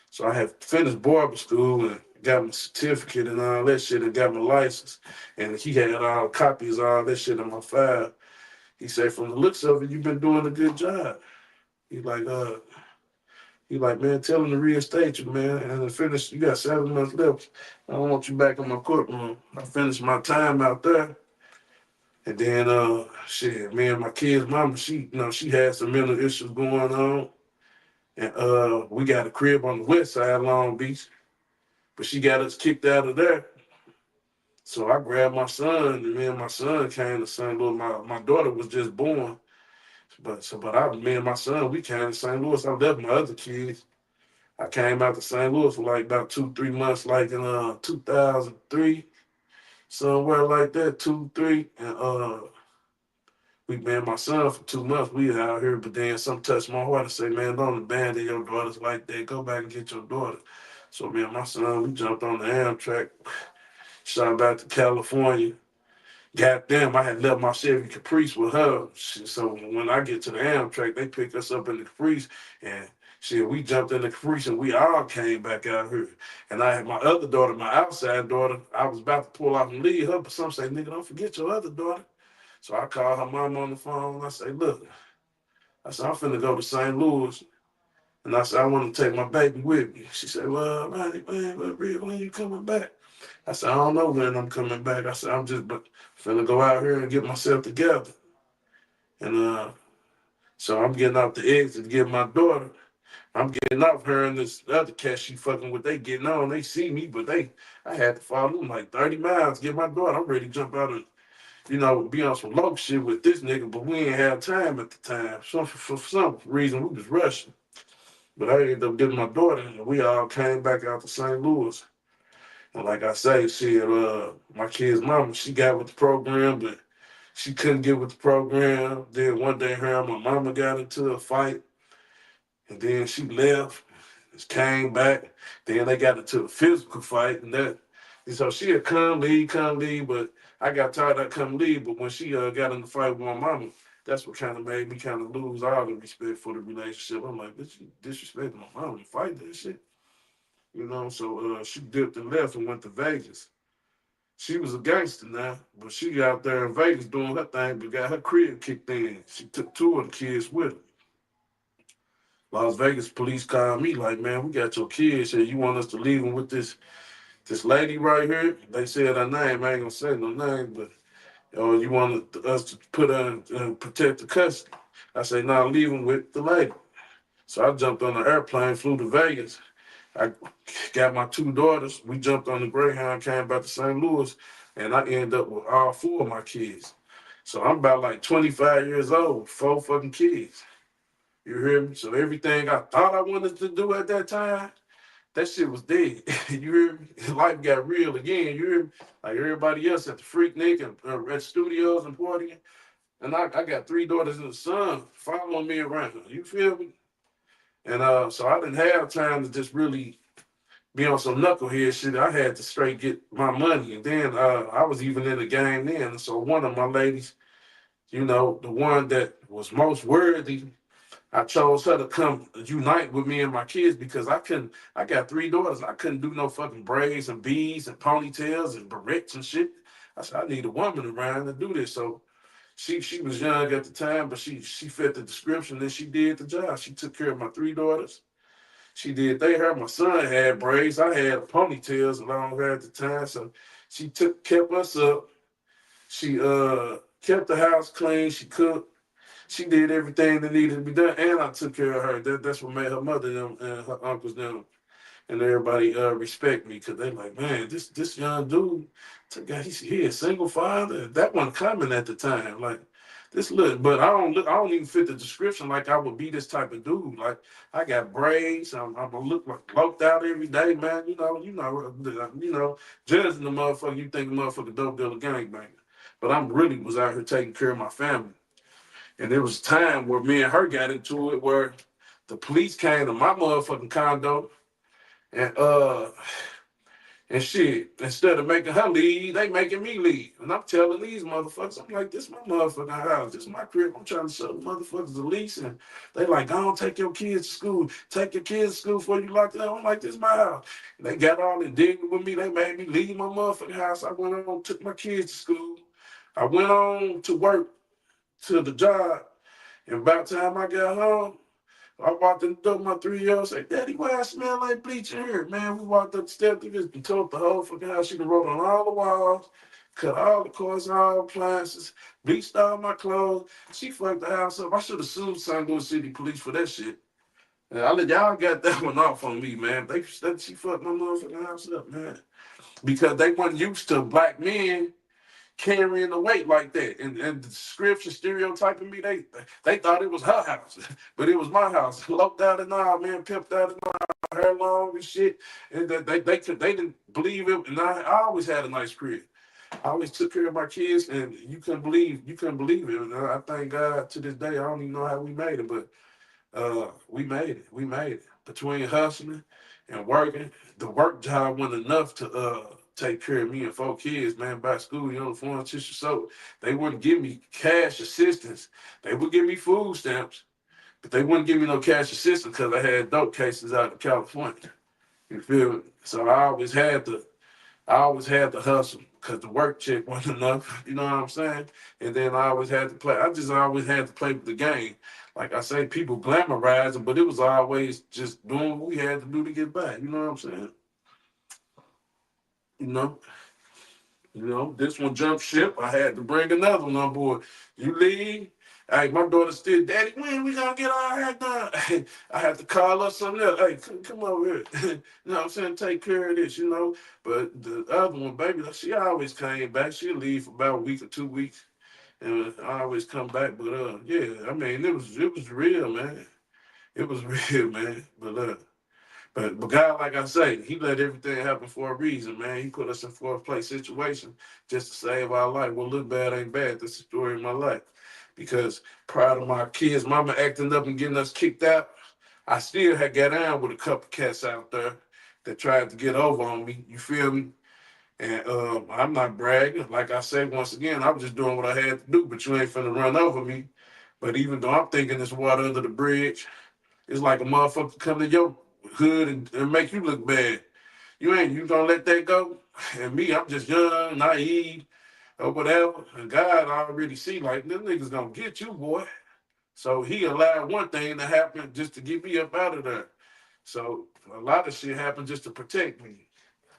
So I had finished barber school and got my certificate and all that shit and got my license. And he had all copies of all that shit in my file. He said, from the looks of it, you've been doing a good job. He like, man, tell him to reinstate you, man. And then finish, you got 7 months left. I don't want you back in my courtroom. I finished my time out there. And then shit, me and my kid's mama, she had some mental issues going on. And we got a crib on the west side of Long Beach. But she got us kicked out of there. So I grabbed my son, and me and my son came to St. Louis. My daughter was just born. Me and my son, we came to St. Louis. I left my other kids. I came out to St. Louis for like about 2, 3 months, like in 2003, somewhere like that, 2, 3. And we man my son for 2 months. We out here, but then some touched my heart and say, man, don't abandon your daughters like that. Go back and get your daughter. So me and my son, we jumped on the Amtrak, shot back to California. Goddamn, I had left my Chevy Caprice with her. So when I get to the Amtrak, they pick us up in the Caprice, and shit, we jumped in the Caprice and we all came back out here. And I had my other daughter, my outside daughter. I was about to pull off and leave her, but some say, nigga, don't forget your other daughter. So I called her mom on the phone. And I say, look, I said, I'm finna go to St. Louis. And I said, I want to take my baby with me. She said, well, Ronnie, man, when you coming back? I said, I don't know when I'm coming back. I said, I'm just finna go out here and get myself together. And so I'm getting off the exit to get my daughter. I'm getting off her and this other cat she fucking with. They getting on. They see me, but I had to follow them like 30 miles, get my daughter. I'm ready to jump out and, be on some low shit with this nigga, but we ain't have time at the time. So for some reason, we was rushing. But I ended up getting my daughter, and we all came back out to St. Louis. And like I say, my kid's mama, she got with the program, but she couldn't get with the program. Then one day her and my mama got into a fight, and then she left, came back. Then they got into a physical fight, and so she had come leave, but I got tired of come leave. But when she got in the fight with my mama, that's what kind of made me kind of lose all the respect for the relationship. I'm like, bitch, you disrespecting my mama, you fight that shit. So she dipped and left and went to Vegas. She was a gangster now, but she got out there in Vegas doing her thing, but got her crib kicked in. She took 2 of the kids with her. Las Vegas police called me like, man, we got your kids here. You want us to leave them with this lady right here? They said her name. I ain't gonna say no name, but you want us to put her and protect the custody? I say, no, leave them with the lady. So I jumped on the airplane, flew to Vegas. I got my two daughters. We jumped on the Greyhound, came back to St. Louis, and I ended up with all four of my kids. So I'm about like 25 years old, four fucking kids. You hear me? So everything I thought I wanted to do at that time, that shit was dead. You hear me? Life got real again. You hear me? Like everybody else at the Freaknik and at studios and partying. And I got three daughters and a son following me around. You feel me? And so I didn't have time to just really be on some knucklehead shit. I had to straight get my money. And then I was even in the game then. So one of my ladies, you know, the one that was most worthy, I chose her to come unite with me and my kids because I got three daughters. I couldn't do no fucking braids and beads and ponytails and barrettes and shit. I said, I need a woman around to do this. So she was young at the time, but she fit the description and she did the job. She took care of my three daughters. She did they her. My son had braids. I had ponytails along her at the time. So she kept us up. She kept the house clean. She cooked. She did everything that needed to be done, and I took care of her. That's what made her mother them and her uncles them and everybody respect me because they like, man, this young dude, he a single father. That wasn't common at the time. Like this look, but I don't even fit the description like I would be this type of dude. Like I got braids. I'm gonna look like loped out every day, man. Judging the motherfucker, you think the motherfucker dope dealer gangbanger. But I'm really was out here taking care of my family. And there was a time where me and her got into it where the police came to my motherfucking condo and and shit, instead of making her leave, they making me leave. And I'm telling these motherfuckers, I'm like, this my motherfucking house. This my crib. I'm trying to show the motherfuckers the lease. And they like, go on, take your kids to school. Take your kids to school before you lock it up. I'm like, this my house. And they got all indignant with me. They made me leave my motherfucking house. I went on, took my kids to school. I went on to work to the job. And by the time I got home, I walked in the door, my 3-year-old said, Daddy, why I smell like bleach in here? Man, we walked up the steps, we just tore up the whole fucking house. She done wrote on all the walls, cut all the cords, all the appliances, bleached all my clothes. She fucked the house up. I should have sued St. Louis City Police for that shit. And I let y'all got that one off on me, man. She fucked my motherfucking house up, man. Because they weren't used to black men carrying the weight like that. And the description stereotyping me, they thought it was her house, but it was my house. Loped out and all, man, pimped out and all, hair long and shit. And they didn't believe it. And I always had a nice crib. I always took care of my kids, and you couldn't believe it. And I thank God to this day. I don't even know how we made it, but we made it. We made it. Between hustling and working, the work job wasn't enough to take care of me and 4 kids, man, buy school uniforms, tissue soap. They wouldn't give me cash assistance. They would give me food stamps, but they wouldn't give me no cash assistance because I had dope cases out of California. You feel me? So I always had to hustle because the work check wasn't enough. You know what I'm saying? And then I always had to play. I just always had to play with the game. Like I say, people glamorize it, but it was always just doing what we had to do to get by. You know what I'm saying? You know, this one jumped ship. I had to bring another one on board. You leave. Hey, my daughter still, Daddy, when we gonna get our hair done? I had to call up something else. Hey, come over here. You know what I'm saying? Take care of this, you know. But the other one, baby, she always came back. She'd leave for about a week or 2 weeks. And I always come back. But yeah, I mean, it was real, man. It was real, man. But God, like I say, He let everything happen for a reason, man. He put us in fourth place situation just to save our life. Well, look bad ain't bad. That's the story of my life. Because prior to my kids' mama acting up and getting us kicked out, I still had got down with a couple cats out there that tried to get over on me. You feel me? And I'm not bragging. Like I say, once again, I was just doing what I had to do, but you ain't finna run over me. But even though I'm thinking there's water under the bridge, it's like a motherfucker come to your hood and make you look bad. You gonna let that go? And me, I'm just young, naive, or whatever. And God already see like them niggas gonna get you, boy. So He allowed one thing to happen just to get me up out of there. So a lot of shit happened just to protect me.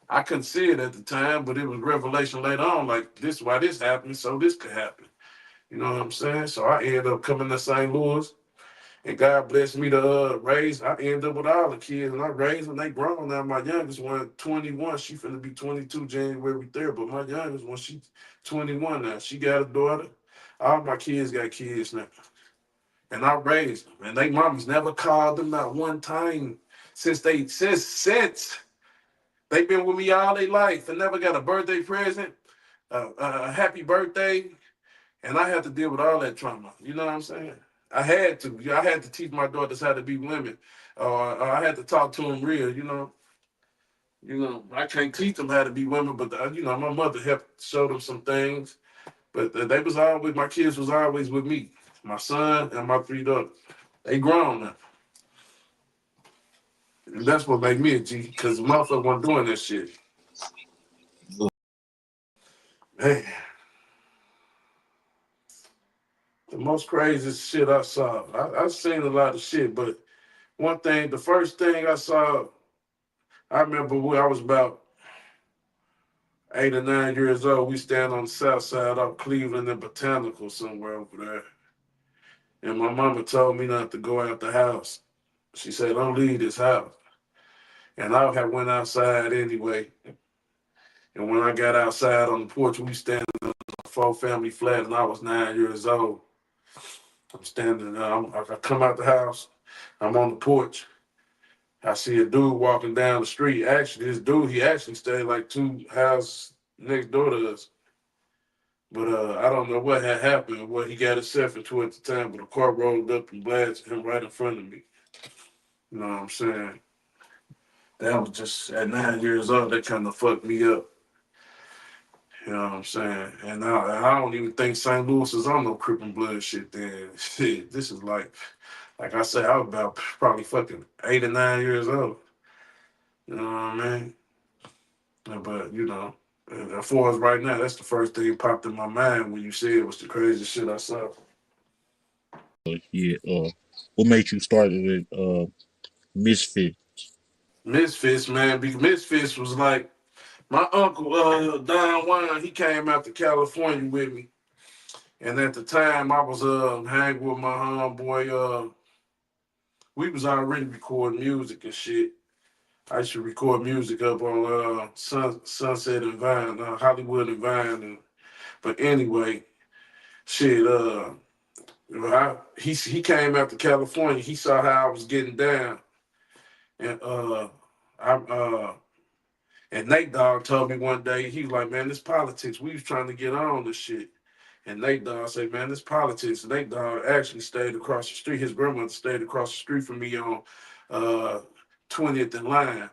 I couldn't see it at the time, but it was revelation later on. Like this, is why this happened, so this could happen. You know what I'm saying? So I ended up coming to St. Louis. And God blessed me to raise. I ended up with all the kids, and I raised them. They grown now. My youngest one, 21. She finna be 22 January 3rd. But my youngest one, she 21 now. She got a daughter. All my kids got kids now. And I raised them. And they mamas never called them not one time since they been with me all their life and never got a birthday present, a happy birthday, and I had to deal with all that trauma. You know what I'm saying? I had to. I had to teach my daughters how to be women. I had to talk to them real. I can't teach them how to be women, but my mother helped show them some things. But they was always my kids was always with me. My son and my three daughters. They grown now. And that's what made me a G, because the motherfucker wasn't doing that shit. Man, the most craziest shit I saw. I've seen a lot of shit, but the first thing I saw, I remember when I was about 8 or 9 years old. We stand on the south side of Cleveland and Botanical somewhere over there. And my mama told me not to go out the house. She said, "Don't leave this house." And I had went outside anyway. And when I got outside on the porch, we standing on a four-family flat, and I was 9 years old. I'm standing there. I come out the house. I'm on the porch. I see a dude walking down the street. Actually, this dude, he actually stayed like two houses next door to us. But I don't know what had happened, what he got himself into at the time, but a car rolled up and blasted him right in front of me. You know what I'm saying? That was just, at 9 years old, that kind of fucked me up. You know what I'm saying? And I don't even think St. Louis is on no Crip and Blood shit then. Shit, this is like I said, I was about probably fucking 8 or 9 years old. You know what I mean? But, as far as right now, that's the first thing that popped in my mind when you said it was the craziest shit I saw. Yeah. What made you start with Misfit? Misfits, man, because Misfits was like my uncle Don Juan. He came out to California with me, and at the time I was hanging with my homeboy. We was already recording music and shit. I used to record music up on Sunset and Vine, Hollywood and Vine. But anyway, shit. He came out to California. He saw how I was getting down, and I and Nate Dogg told me one day, he was like, "Man, this politics. We was trying to get on this shit." And Nate Dogg said, "Man, this politics." And Nate Dogg actually stayed across the street. His grandmother stayed across the street from me on uh, 20th and Line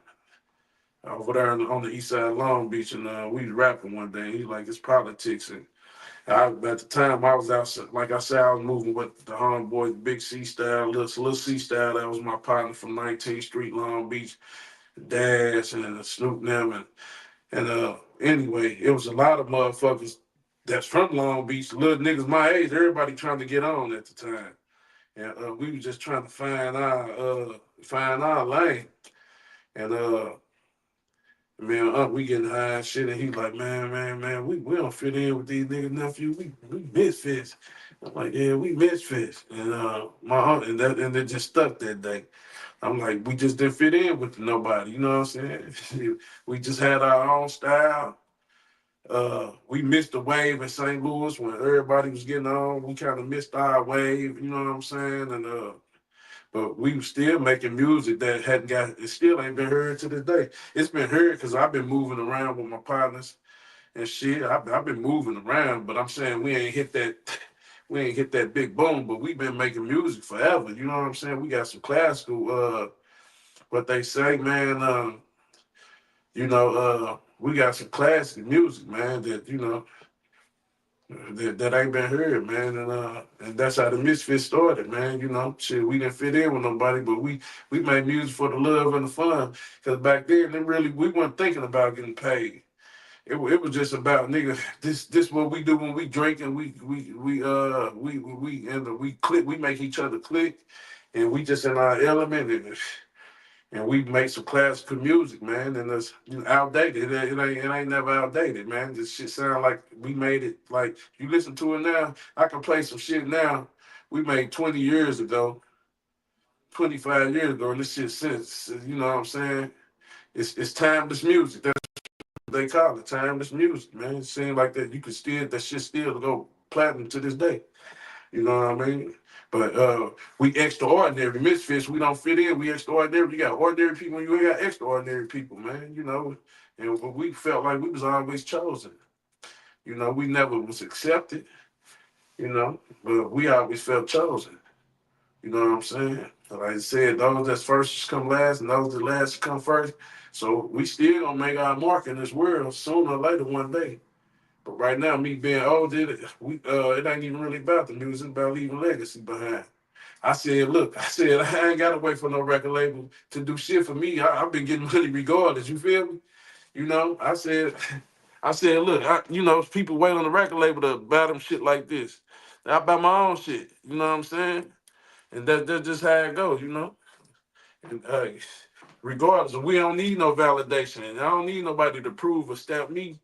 over there on the east side of Long Beach. And we was rapping one day. And he like, "It's politics." And at the time, I was out, like I said, I was moving with the homeboys, Big C Style, little C Style. That was my partner from 19th Street, Long Beach, Dash, and Snoop them. And anyway, it was a lot of motherfuckers that's from Long Beach, little niggas my age, everybody trying to get on at the time. And we was just trying to find our lane. And me and Unc, we getting high and shit, and he like, man, we don't fit in with these niggas, nephew. We misfits. I'm like, yeah, we misfits. And my aunt, and they just stuck that day. I'm like, we just didn't fit in with nobody, you know what I'm saying? We just had our own style. We missed the wave in St. Louis when everybody was getting on. We kind of missed our wave, you know what I'm saying? And but we were still making music that it still ain't been heard to this day. It's been heard because I've been moving around with my partners and shit. I've been moving around, but I'm saying we ain't hit that. We ain't hit that big boom, but we've been making music forever. You know what I'm saying? We got some classical, what they say, man. We got some classic music, man. That ain't been heard, man, and that's how the Misfits started, man. Shit, we didn't fit in with nobody, but we made music for the love and the fun. Cause back then, we weren't thinking about getting paid. It was just about nigga. This what we do when we drink and we click. We make each other click, and we just in our element and we make some classical music, man, and it's outdated. It ain't never outdated, man. This shit sound like we made it. Like you listen to it now, I can play some shit now we made 20 years ago, 25 years ago, and this shit since, you know what I'm saying? It's timeless music. That's what they call it, timeless music, man. It seems like that you could still, that shit still go platinum to this day. You know what I mean? But we extraordinary misfits. We don't fit in. We extraordinary. You got ordinary people. You ain't got extraordinary people, man. You know, and we felt like we was always chosen. You know, we never was accepted. You know, but we always felt chosen. You know what I'm saying? Like I said, those that's first come last, and those that last come first. So we still gonna make our mark in this world sooner or later one day. But right now, me being old, it ain't even really about the music, about leaving legacy behind. I said, look, I said, I ain't gotta wait for no record label to do shit for me. I've been getting money regardless. You feel me? You know, I said, look, you know, people wait on the record label to buy them shit like this. I buy my own shit. You know what I'm saying? And that's just how it goes. You know. And regardless, we don't need no validation, and I don't need nobody to prove or stamp me.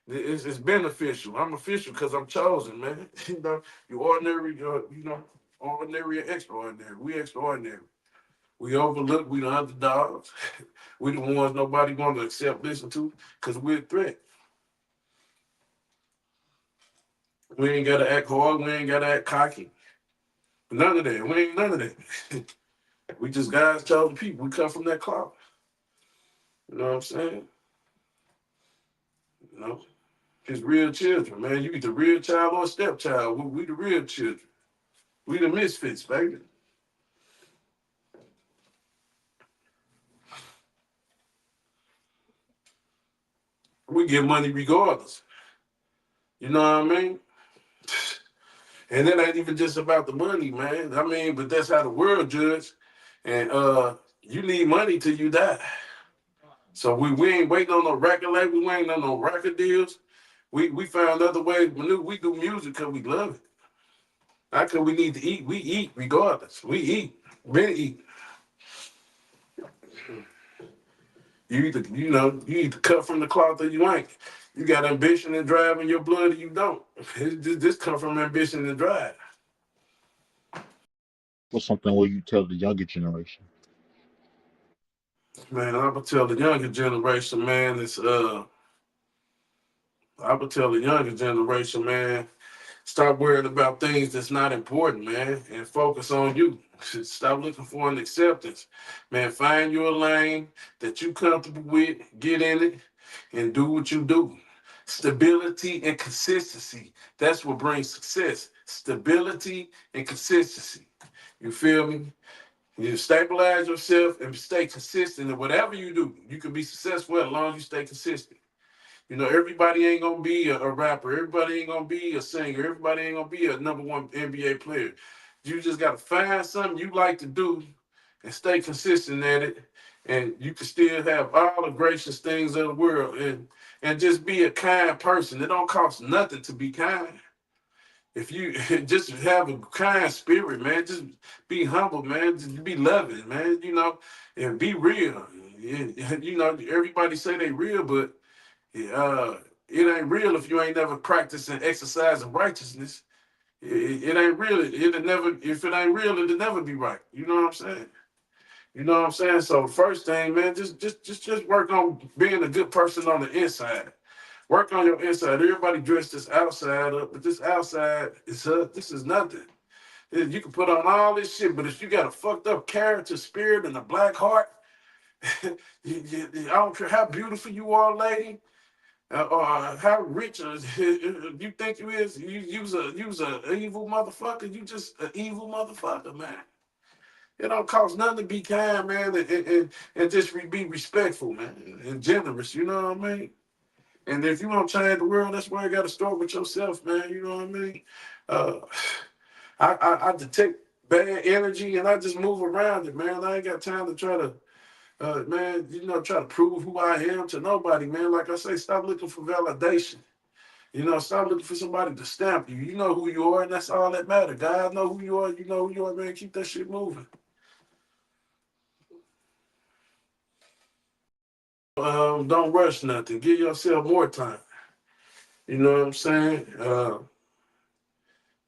It's beneficial. I'm official because I'm chosen, man. You know, you ordinary, you know, ordinary and extraordinary. We extraordinary. We overlooked. We the underdogs. We the ones nobody want to accept, listen to, because we're a threat. We ain't got to act hard. We ain't got to act cocky. None of that. We ain't none of that. We just guys, chosen people. We come from that cloud. You know what I'm saying? You know, it's real children, man. You either real child or stepchild. We the real children. We the misfits, baby. We get money regardless. You know what I mean? And it ain't even just about the money, man. I mean, but that's how the world judge. And you need money till you die. So we ain't waiting on no record label. We ain't on no record deals. We found other ways. We do music because we love it. Not because we need to eat. We eat regardless. We eat. Been eat. You either cut from the cloth or you ain't. You got ambition and drive in your blood or you don't. This come from ambition and drive. What's something where you tell the younger generation? Man, I would tell the younger generation, man, I would tell the younger generation, man, stop worrying about things that's not important, man, and focus on you. Stop looking for an acceptance. Man, find you a lane that you comfortable with, get in it, and do what you do. Stability and consistency. That's what brings success. Stability and consistency. You feel me? You stabilize yourself and stay consistent in whatever you do. You can be successful as long as you stay consistent. You know, everybody ain't gonna be a rapper. Everybody ain't gonna be a singer. Everybody ain't gonna be a number one NBA player. You just gotta find something you like to do and stay consistent at it. And you can still have all the gracious things of the world and just be a kind person. It don't cost nothing to be kind. If you just have a kind spirit, man, just be humble, man, just be loving, man, you know, and be real. You know, everybody say they real, but it ain't real if you ain't never practicing exercise of righteousness. It ain't real. It'll never. If it ain't real, it'll never be right. You know what I'm saying? You know what I'm saying? So first thing, man, just work on being a good person on the inside. Work on your inside. Everybody dress this outside up, but this outside is this is nothing. You can put on all this shit, but if you got a fucked up character, spirit, and a black heart, I don't care how beautiful you are, lady, or how rich you think you is. You a evil motherfucker. You just an evil motherfucker, man. It don't cost nothing to be kind, man, and just be respectful, man, and generous. You know what I mean? And if you want to change the world, that's why you got to start with yourself, man. You know what I mean? Uh, I detect bad energy and I just move around it, man. I ain't got time to try to, man, you know, try to prove who I am to nobody, man. Like I say, stop looking for validation. You know, stop looking for somebody to stamp you. You know who you are, and that's all that matters. God know who you are. You know who you are, man. Keep that shit moving. Don't rush nothing. Give yourself more time. You know what I'm saying?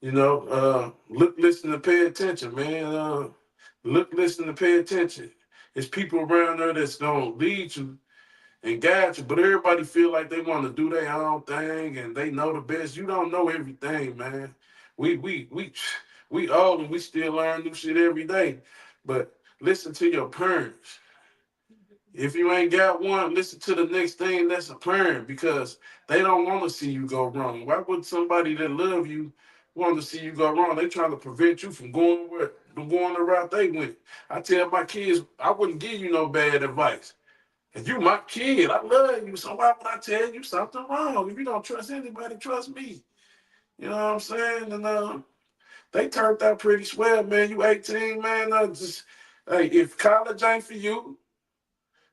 Look, listen, and pay attention, man. Look, listen, and pay attention. There's people around there that's gonna lead you and guide you, but everybody feel like they want to do their own thing and they know the best. You don't know everything, man. We old and we still learn new shit every day. But listen to your parents. If you ain't got one, listen to the next thing that's a parent because they don't want to see you go wrong. Why would somebody that love you want to see you go wrong? They trying to prevent you from going the route they went. I tell my kids, I wouldn't give you no bad advice. And you my kid, I love you. So why would I tell you something wrong? If you don't trust anybody, trust me. You know what I'm saying? And they turned out pretty swell, man. You 18, man. Just hey, if college ain't for you,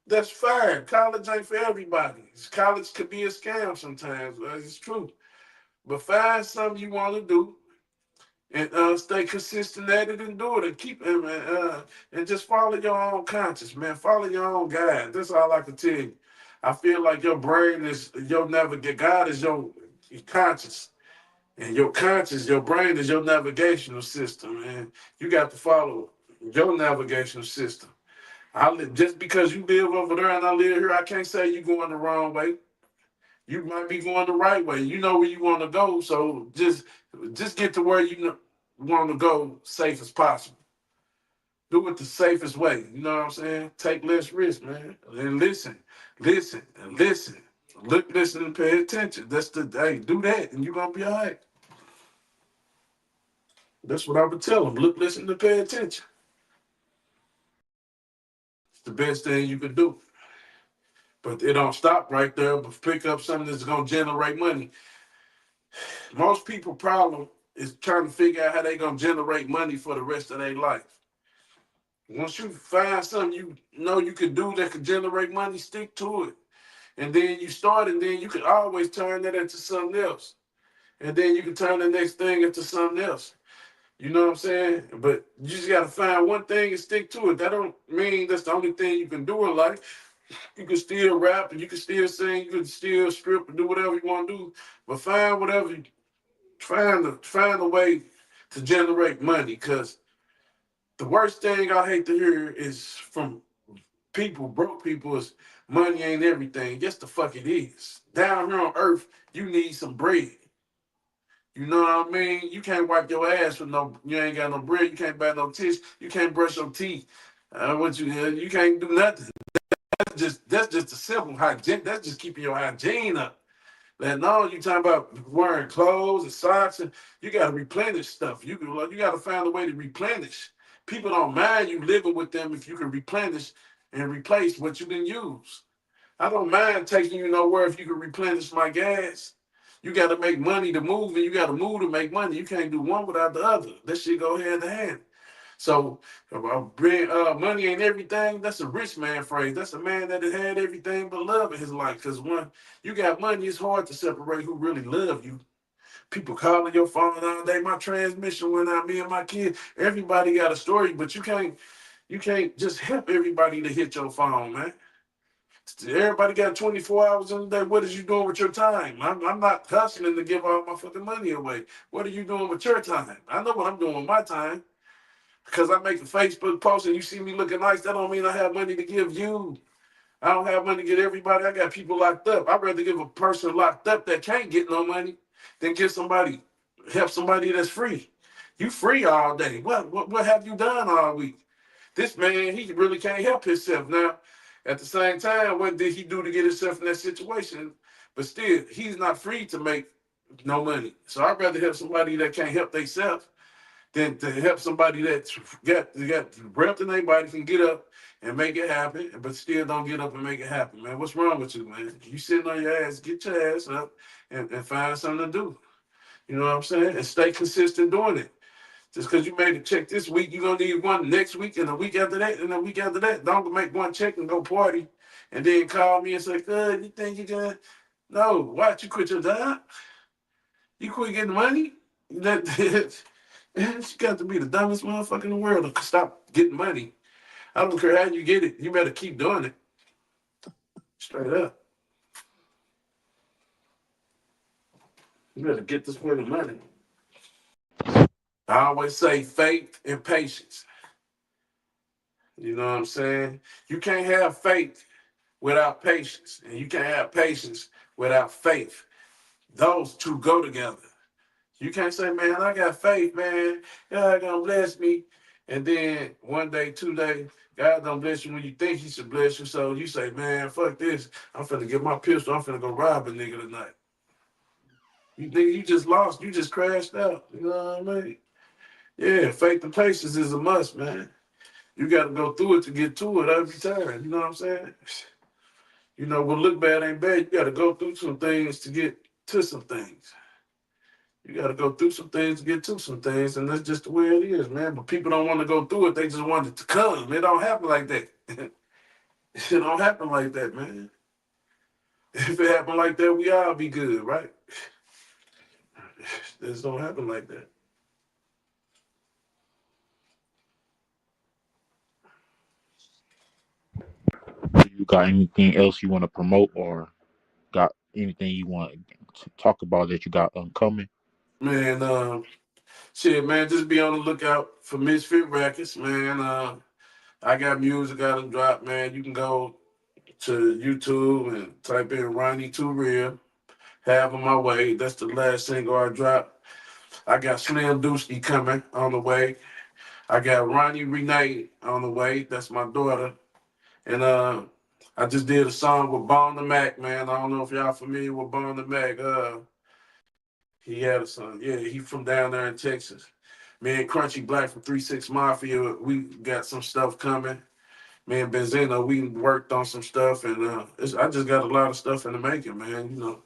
that's fine. College ain't for everybody. College could be a scam sometimes. It's true. But find something you want to do and stay consistent at it and do it and keep it, man. And just follow your own conscience, man. Follow your own guide. That's all I can tell you. I feel like your brain is your navigate. God is your conscience, and your conscience, your brain is your navigational system, man. You got to follow your navigational system. Just because you live over there and I live here, I can't say you going the wrong way. You might be going the right way. You know where you want to go, so just get to where you want to go safe as possible. Do it the safest way. You know what I'm saying? Take less risk, man. And listen, and listen. Look, listen, and pay attention. That's the hey, do that, and you're gonna be all right. That's what I would tell them. Look, listen, and pay attention. It's the best thing you could do. But it don't stop right there. But pick up something that's gonna generate money. Most people' problem is trying to figure out how they gonna generate money for the rest of their life. Once you find something you know you can do that can generate money, stick to it. And then you start, and then you can always turn that into something else. And then you can turn the next thing into something else. You know what I'm saying? But you just gotta find one thing and stick to it. That don't mean that's the only thing you can do in life. You can still rap and you can still sing, you can still script and do whatever you want to do. But find whatever find a way to generate money. Cause the worst thing I hate to hear is from people, broke people, is money ain't everything. Yes, the fuck it is. Down here on earth, you need some bread. You know what I mean? You can't wipe your ass with no. You ain't got no bread. You can't buy no tissue. You can't brush your teeth. You can't do nothing. That's just a simple hygiene. That's just keeping your hygiene up. And no, you talking about wearing clothes and socks, and you got to replenish stuff. You got to find a way to replenish. People don't mind you living with them if you can replenish and replace what you didn't use. I don't mind taking you nowhere if you can replenish my gas. You got to make money to move, and you got to move to make money. You can't do one without the other. That shit go hand to hand. So, money ain't everything. That's a rich man phrase. That's a man that has had everything but love in his life. Because when you got money, it's hard to separate who really love you. People calling your phone all day. My transmission went out. Me and my kid. Everybody got a story, but you can't just help everybody to hit your phone, man. Everybody got 24 hours in the day. What is you doing with your time? I'm not hustling to give all my fucking money away. What are you doing with your time? I know what I'm doing with my time. Because I make a Facebook post and you see me looking nice, that don't mean I have money to give you. I don't have money to get everybody. I got people locked up. I'd rather give a person locked up that can't get no money than help somebody that's free. You free all day. What have you done all week? This man, he really can't help himself. Now, at the same time, what did he do to get himself in that situation? But still, he's not free to make no money. So I'd rather help somebody that can't help themselves than to help somebody that's got breath in their body, can get up and make it happen, but still don't get up and make it happen, man. What's wrong with you, man? You sitting on your ass, get your ass up and find something to do. You know what I'm saying? And stay consistent doing it. Just because you made a check this week, you're gonna need one next week and a week after that and a week after that. Don't make one check and go party and then call me and say, good, you think you can? No, why don't you quit your job? You quit getting money? That she got to be the dumbest motherfucker in the world to stop getting money. I don't care how you get it. You better keep doing it. Straight up. You better get this fucking money. I always say faith and patience. You know what I'm saying? You can't have faith without patience, and you can't have patience without faith. Those two go together. You can't say, man, I got faith, man. God gonna bless me. And then one day, 2 days, God don't bless you when you think he should bless you. So you say, man, fuck this. I'm finna get my pistol. I'm finna go rob a nigga tonight. You think you just lost. You just crashed out. You know what I mean? Yeah, faith and patience is a must, man. You got to go through it to get to it every time. You know what I'm saying? You know, what look bad ain't bad. You got to go through some things to get to some things. You got to go through some things to get to some things, and that's just the way it is, man. But people don't want to go through it. They just want it to come. It don't happen like that. It don't happen like that, man. If it happened like that, we all be good, right? This don't happen like that. Do you got anything else you want to promote, or got anything you want to talk about that you got coming? Man, shit, man, just be on the lookout for Misfit Records, man. I got music I done dropped, man. You can go to YouTube and type in Ronnie Too Real. Have on my way. That's the last single I dropped. I got Slim Dusky coming on the way. I got Ronnie Renee on the way. That's my daughter. And I just did a song with Bone the Mac, man. I don't know if y'all familiar with Bone the Mac. He had a son. Yeah, he from down there in Texas. Me and Crunchy Black from 3-6 Mafia, we got some stuff coming. Me and Benzino, we worked on some stuff, and I just got a lot of stuff in the making, man. You know,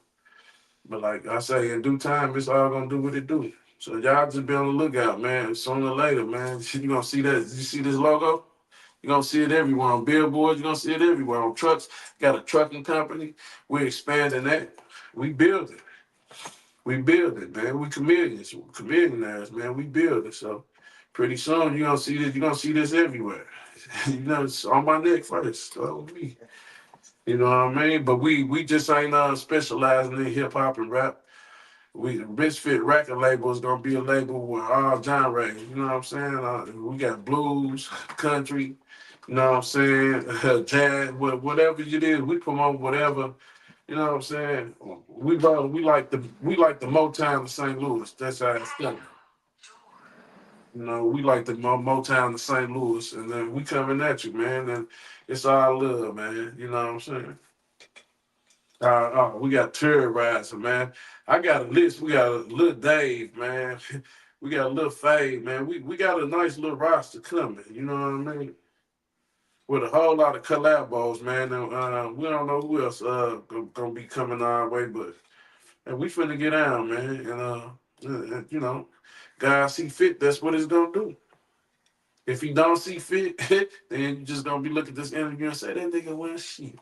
but like I say, in due time, it's all gonna do what it do. So y'all just be on the lookout, man. Sooner or later, man, you gonna see that. You see this logo? You're gonna see it everywhere on billboards. You're gonna see it everywhere on trucks. Got a trucking company. We're expanding that. We build it. We build it, man. We chameleons, chameleonaires, man. We build it. So pretty soon you're gonna see this. You're gonna see this everywhere. You know, it's on my neck first. So me. You know what I mean? But we just ain't specializing in hip hop and rap. We Misfit record label is gonna be a label with all genres. You know what I'm saying? We got blues, country. You know what I'm saying? Jazz, whatever it is, we promote whatever. You know what I'm saying? We like the Motown of St. Louis. That's how it's done. You know, we like the Motown of St. Louis, and then we coming at you, man. And it's all love, man. You know what I'm saying? We got terrorizer, man. I got a list. We got a little Dave, man. We got a little Fade, man. We got a nice little roster coming. You know what I mean? With a whole lot of collabos, man. And, we don't know who else gonna be coming our way, but and we finna get down, man. And you know, God see fit. That's what it's gonna do. If he don't see fit, then you just gonna be looking at this interview and say that nigga well shit.